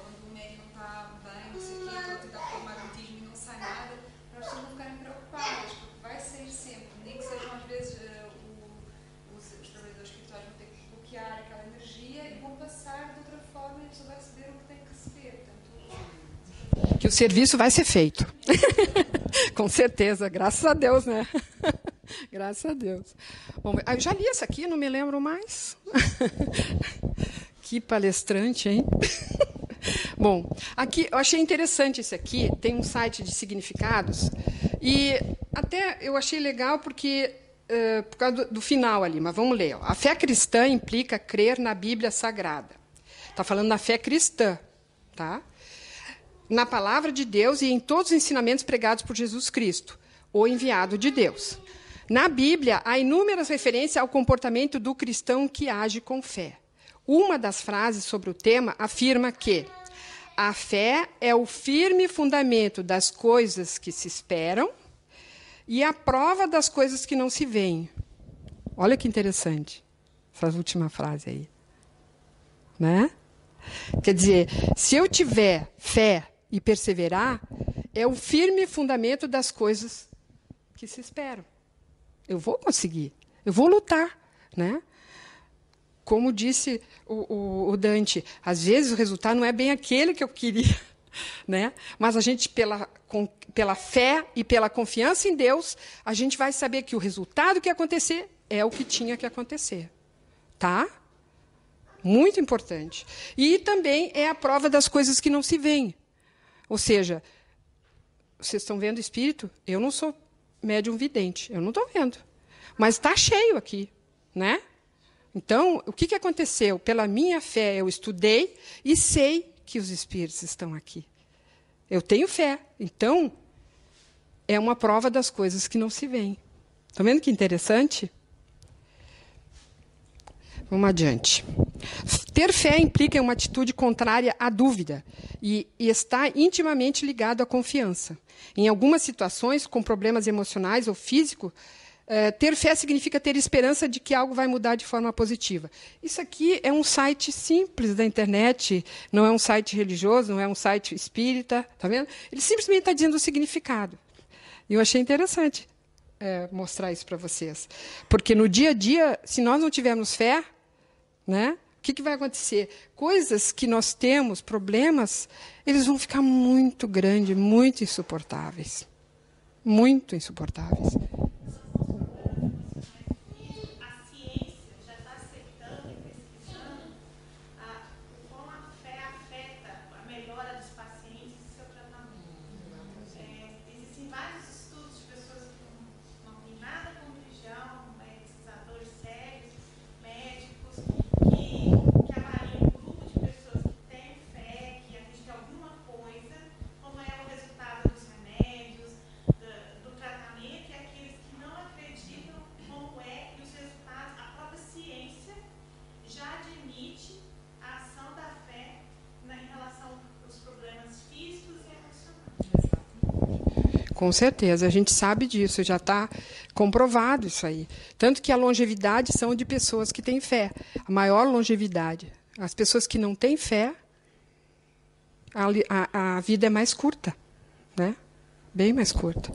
quando o médico não está bem, não sei o quê, então tentar tomar magnetismo e não sai nada, para as pessoas não ficarem preocupadas, porque vai sair sempre, nem que sejam às vezes os trabalhadores espirituais vão ter que bloquear aquela energia e vão passar de outra forma e a pessoa vai receber o que tem que receber. Portanto, Que o serviço vai ser feito. Com certeza, graças a Deus, né? Graças a Deus. Bom, eu já li essa aqui, não me lembro mais. Que palestrante, hein? Bom, aqui eu achei interessante esse aqui, tem um site de significados, e até eu achei legal porque por causa do final ali, mas vamos ler. Ó. A fé cristã implica crer na Bíblia Sagrada. Está falando da fé cristã, tá? Na palavra de Deus e em todos os ensinamentos pregados por Jesus Cristo, o enviado de Deus. Na Bíblia, há inúmeras referências ao comportamento do cristão que age com fé. Uma das frases sobre o tema afirma que a fé é o firme fundamento das coisas que se esperam e a prova das coisas que não se veem. Olha que interessante essa última frase aí. Né? Quer dizer, se eu tiver fé e perseverar, é o firme fundamento das coisas que se esperam. Eu vou conseguir, eu vou lutar, né? Como disse o Dante, às vezes o resultado não é bem aquele que eu queria, né? Mas a gente, pela fé e pela confiança em Deus, a gente vai saber que o resultado que acontecer é o que tinha que acontecer. Tá? Muito importante. E também é a prova das coisas que não se veem. Ou seja, vocês estão vendo espírito? Eu não sou médium vidente, eu não estou vendo. Mas está cheio aqui, né? Então, o que aconteceu? Pela minha fé, eu estudei e sei que os espíritos estão aqui. Eu tenho fé. Então, é uma prova das coisas que não se veem. Estão vendo que interessante? Vamos adiante. Ter fé implica uma atitude contrária à dúvida e está intimamente ligado à confiança. Em algumas situações, com problemas emocionais ou físicos, ter fé significa ter esperança de que algo vai mudar de forma positiva. Isso aqui é um site simples da internet, não é um site religioso, não é um site espírita, tá vendo? Ele simplesmente está dizendo o significado. E eu achei interessante mostrar isso para vocês. Porque no dia a dia, se nós não tivermos fé, né, o que vai acontecer? Coisas que nós temos, problemas, eles vão ficar muito grandes, muito insuportáveis. Muito insuportáveis. Com certeza, a gente sabe disso, já está comprovado isso aí. Tanto que a longevidade são de pessoas que têm fé. A maior longevidade. As pessoas que não têm fé, a vida é mais curta, né? Bem mais curta.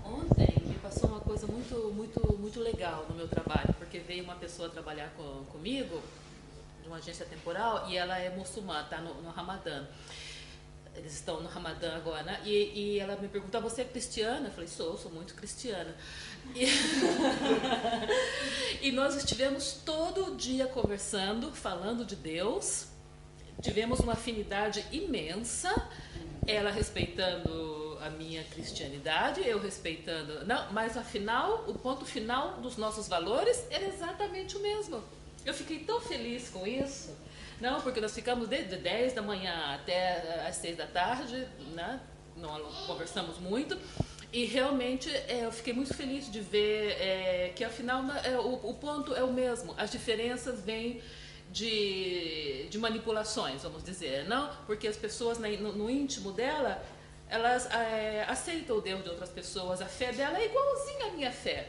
Ontem me passou uma coisa muito legal no meu trabalho, porque veio uma pessoa trabalhar comigo, de uma agência temporal, e ela é muçulmana, está no Ramadã. Eles estão no Ramadã agora, né? E ela me perguntou, você é cristiana? Eu falei, sou muito cristiana. E nós estivemos todo dia conversando, falando de Deus, tivemos uma afinidade imensa, ela respeitando a minha cristianidade, eu respeitando... Não, mas afinal, o ponto final dos nossos valores era exatamente o mesmo. Eu fiquei tão feliz com isso. Não, porque nós ficamos desde 10 da manhã até as 6 da tarde, né? Não conversamos muito. E realmente eu fiquei muito feliz de ver que, afinal, o ponto é o mesmo. As diferenças vêm de manipulações, vamos dizer, não? Porque as pessoas no íntimo dela, elas aceitam o Deus de outras pessoas, a fé dela é igualzinha à minha fé.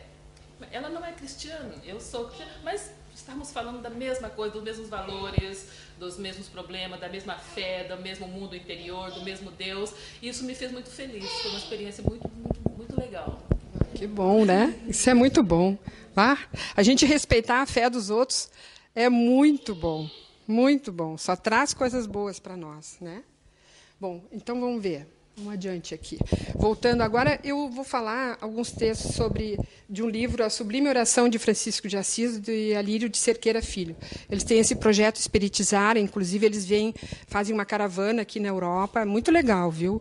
Ela não é cristã, eu sou cristã, mas estamos falando da mesma coisa, dos mesmos valores, dos mesmos problemas, da mesma fé, do mesmo mundo interior, do mesmo Deus. E isso me fez muito feliz, foi uma experiência muito, muito, muito legal. Que bom, né? Isso é muito bom. A gente respeitar a fé dos outros é muito bom, muito bom. Só traz coisas boas para nós, né? Bom, então vamos ver. Vamos adiante aqui. Voltando agora, eu vou falar alguns textos de um livro, A Sublime Oração de Francisco de Assis, de Alírio de Cerqueira Filho. Eles têm esse projeto Espiritizar, inclusive eles fazem uma caravana aqui na Europa, é muito legal, viu?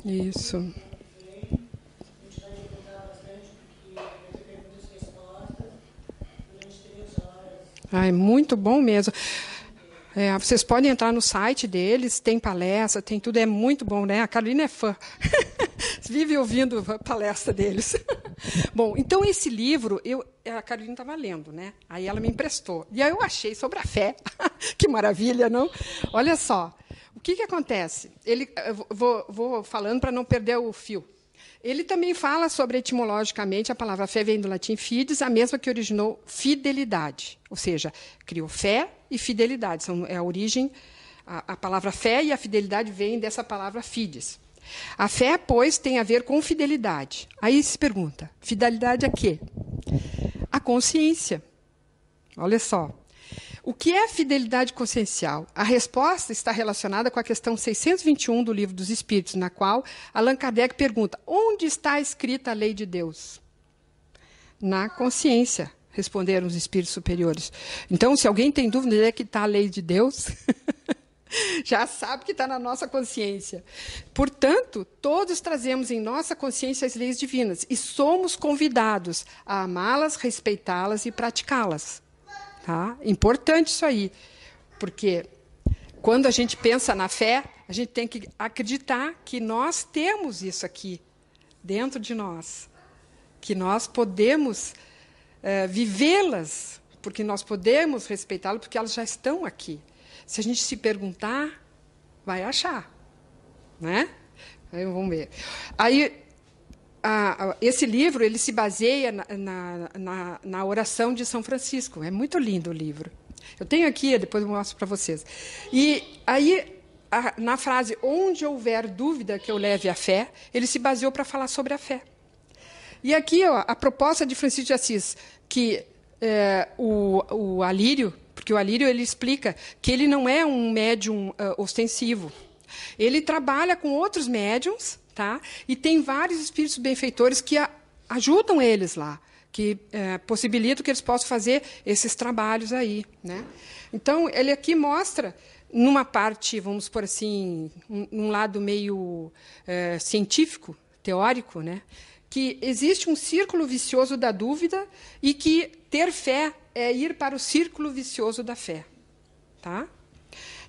Isso. É muito bom mesmo. Vocês podem entrar no site deles, tem palestra, tem tudo, é muito bom, né? A Carolina é fã. Vive ouvindo a palestra deles. Bom, então esse livro, a Carolina estava lendo, né? Aí ela me emprestou. E aí eu achei sobre a fé. Que maravilha, não? Olha só. O que acontece? Vou falando para não perder o fio. Ele também fala sobre, etimologicamente, a palavra fé vem do latim fides, a mesma que originou fidelidade. Ou seja, criou fé e fidelidade. É a origem, a palavra fé e a fidelidade vêm dessa palavra fides. A fé, pois, tem a ver com fidelidade. Aí se pergunta, fidelidade a quê? A consciência. Olha só. O que é fidelidade consciencial? A resposta está relacionada com a questão 621 do Livro dos Espíritos, na qual Allan Kardec pergunta: onde está escrita a lei de Deus? Na consciência, responderam os espíritos superiores. Então, se alguém tem dúvida de onde é que está a lei de Deus, já sabe que está na nossa consciência. Portanto, todos trazemos em nossa consciência as leis divinas e somos convidados a amá-las, respeitá-las e praticá-las. Tá? Importante isso aí, porque quando a gente pensa na fé, a gente tem que acreditar que nós temos isso aqui dentro de nós, que nós podemos vivê-las, porque nós podemos respeitá-las, porque elas já estão aqui. Se a gente se perguntar, vai achar, né? Aí vamos ver. Aí esse livro ele se baseia na oração de São Francisco. É muito lindo o livro. Eu tenho aqui, depois eu mostro para vocês. E aí, na frase, onde houver dúvida que eu leve a fé, ele se baseou para falar sobre a fé. E aqui, a proposta de Francisco de Assis, que o Alírio, porque o Alírio ele explica que ele não é um médium ostensivo. Ele trabalha com outros médiums, tá? E tem vários espíritos benfeitores que ajudam eles lá, que possibilitam que eles possam fazer esses trabalhos aí, né? Então, ele aqui mostra, numa parte, vamos por assim, um lado meio científico, teórico, né? Que existe um círculo vicioso da dúvida e que ter fé é ir para o círculo vicioso da fé, tá?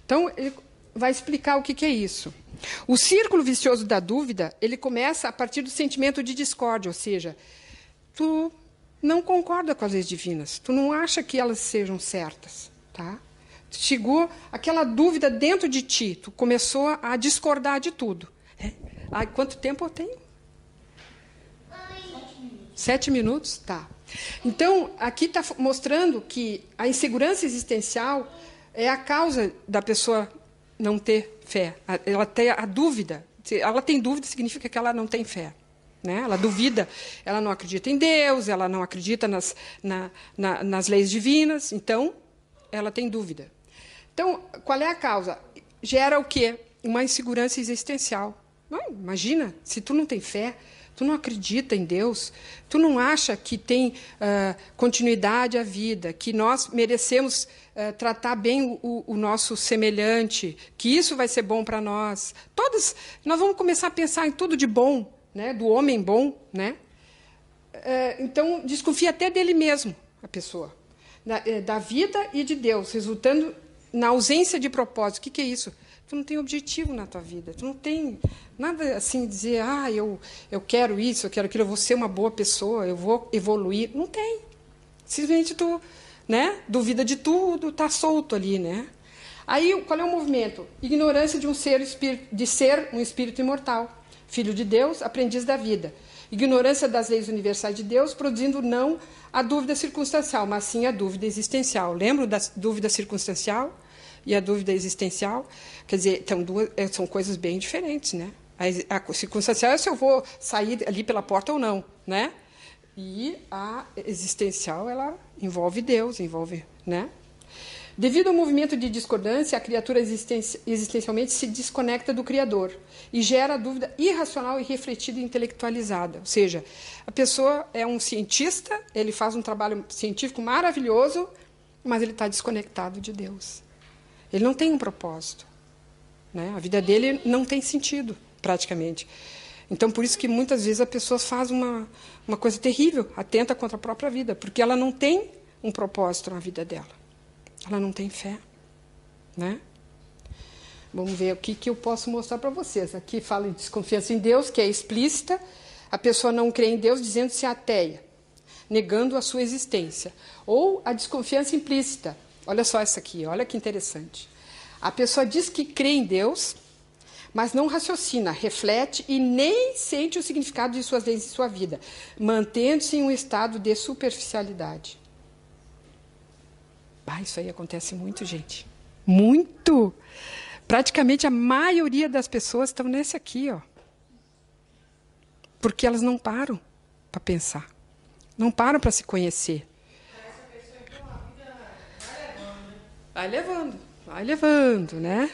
Então, ele vai explicar o que é isso. O círculo vicioso da dúvida, ele começa a partir do sentimento de discórdia, ou seja, tu não concorda com as leis divinas, tu não acha que elas sejam certas, tá? Chegou aquela dúvida dentro de ti, tu começou a discordar de tudo. Quanto tempo eu tenho? 7 minutos? Tá. Então, aqui está mostrando que a insegurança existencial é a causa da pessoa não ter fé. Ela tem a dúvida. Se ela tem dúvida, significa que ela não tem fé. Né? Ela duvida, ela não acredita em Deus, ela não acredita nas leis divinas, então, ela tem dúvida. Então, qual é a causa? Gera o quê? Uma insegurança existencial. Imagina, se tu não tem fé, tu não acredita em Deus, tu não acha que tem continuidade à vida, que nós merecemos tratar bem o nosso semelhante, que isso vai ser bom para nós. Nós vamos começar a pensar em tudo de bom, né, do homem bom, né? Então, desconfia até dele mesmo, a pessoa, da vida e de Deus, resultando na ausência de propósito. O que é isso? Tu não tem objetivo na tua vida, tu não tem nada assim, dizer, eu quero isso, eu quero aquilo, eu vou ser uma boa pessoa, eu vou evoluir. Não tem. Simplesmente tu, né, duvida de tudo, está solto ali, né? Aí, qual é o movimento? Ignorância de ser um espírito imortal, filho de Deus, aprendiz da vida. Ignorância das leis universais de Deus, produzindo não a dúvida circunstancial, mas sim a dúvida existencial. Lembra da dúvida circunstancial e a dúvida existencial? Quer dizer, são coisas bem diferentes, né? A circunstancial é se eu vou sair ali pela porta ou não, né? E a existencial, ela envolve Deus, envolve, né? Devido ao movimento de discordância, a criatura existencialmente se desconecta do Criador e gera dúvida irracional e refletida e intelectualizada. Ou seja, a pessoa é um cientista, ele faz um trabalho científico maravilhoso, mas ele está desconectado de Deus. Ele não tem um propósito, né? A vida dele não tem sentido, praticamente. Então, por isso que muitas vezes a pessoa faz uma coisa terrível, atenta contra a própria vida, porque ela não tem um propósito na vida dela. Ela não tem fé, né? Vamos ver o que eu posso mostrar para vocês. Aqui fala em desconfiança em Deus, que é explícita. A pessoa não crê em Deus, dizendo-se ateia, negando a sua existência. Ou a desconfiança implícita. Olha só essa aqui, olha que interessante. A pessoa diz que crê em Deus, mas não raciocina, reflete e nem sente o significado de suas leis em sua vida, mantendo-se em um estado de superficialidade. Isso aí acontece muito, gente. Muito! Praticamente a maioria das pessoas estão nesse aqui, ó. Porque elas não param para pensar. Não param para se conhecer. Vai levando, né?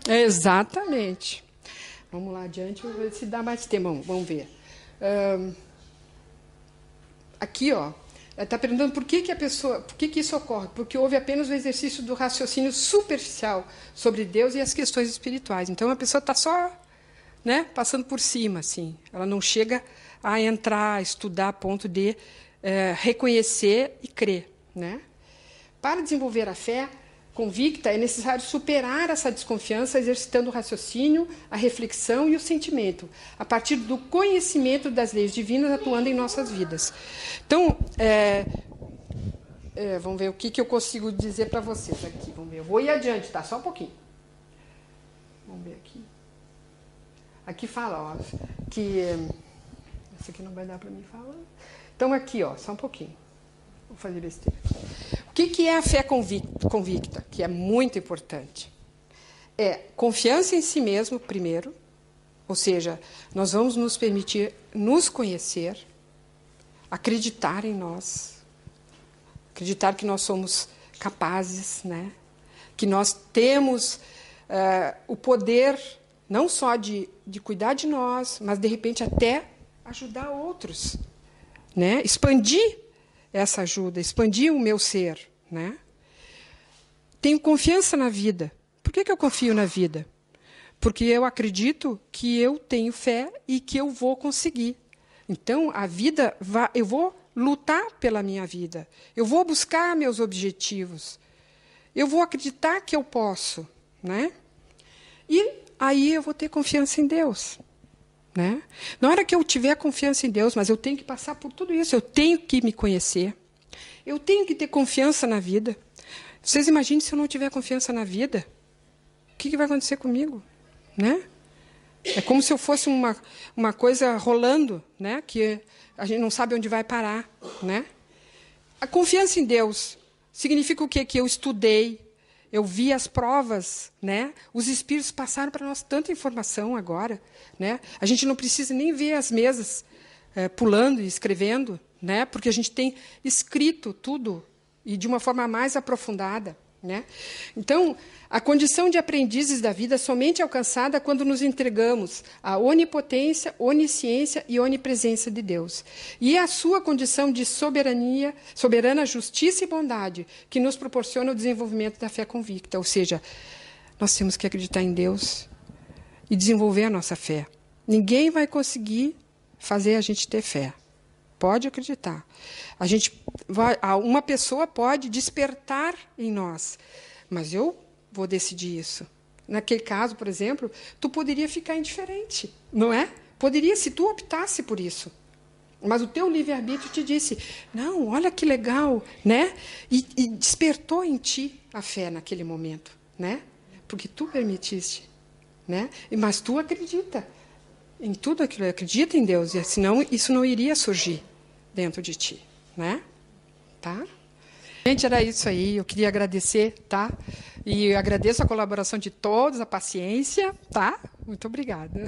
Exatamente. Vamos lá adiante, vamos ver se dá mais tempo. Vamos ver. Aqui, ó. Está perguntando por que isso ocorre? Porque houve apenas o exercício do raciocínio superficial sobre Deus e as questões espirituais. Então, a pessoa está só, né, passando por cima, assim. Ela não chega a entrar, a estudar a ponto de reconhecer e crer, né? Para desenvolver a fé convicta, é necessário superar essa desconfiança, exercitando o raciocínio, a reflexão e o sentimento, a partir do conhecimento das leis divinas atuando em nossas vidas. Então, vamos ver o que eu consigo dizer para vocês aqui. Vamos ver. Eu vou ir adiante, tá? Só um pouquinho. Vamos ver aqui. Aqui fala, ó, que... Esse aqui não vai dar para mim falar. Então, aqui, ó, só um pouquinho. Vou fazer besteira. O que é a fé convicta? Que é muito importante. É confiança em si mesmo, primeiro. Ou seja, nós vamos nos permitir nos conhecer, acreditar em nós, acreditar que nós somos capazes, né? Que nós temos o poder não só de cuidar de nós, mas, de repente, até ajudar outros, né? Expandir essa ajuda, expandir o meu ser, né? Tenho confiança na vida. Por que eu confio na vida? Porque eu acredito que eu tenho fé e que eu vou conseguir. Então, a vida eu vou lutar pela minha vida. Eu vou buscar meus objetivos. Eu vou acreditar que eu posso, né? E aí eu vou ter confiança em Deus, né? Na hora que eu tiver confiança em Deus, mas eu tenho que passar por tudo isso, eu tenho que me conhecer, eu tenho que ter confiança na vida. Vocês imaginem se eu não tiver confiança na vida, o que vai acontecer comigo, né? É como se eu fosse uma coisa rolando, né? Que a gente não sabe onde vai parar, né? A confiança em Deus significa o quê? Que eu estudei, eu vi as provas, né? Os espíritos passaram para nós tanta informação agora, né? A gente não precisa nem ver as mesas pulando e escrevendo, né? Porque a gente tem escrito tudo e de uma forma mais aprofundada, né? Então, a condição de aprendizes da vida é somente alcançada quando nos entregamos à onipotência, onisciência e onipresença de Deus. E a sua condição de soberania, soberana justiça e bondade, que nos proporciona o desenvolvimento da fé convicta. Ou seja, nós temos que acreditar em Deus e desenvolver a nossa fé. Ninguém vai conseguir fazer a gente ter fé. Pode acreditar. Uma pessoa pode despertar em nós, mas eu vou decidir isso. Naquele caso, por exemplo, tu poderia ficar indiferente, não é? Poderia, se tu optasse por isso. Mas o teu livre-arbítrio te disse, não, olha que legal, né? E despertou em ti a fé naquele momento, né? Porque tu permitiste, né? Mas tu acredita em tudo aquilo, acredita em Deus, e senão isso não iria surgir dentro de ti, né? Tá? Gente, era isso aí, eu queria agradecer, tá? E eu agradeço a colaboração de todos, a paciência, tá? Muito obrigada.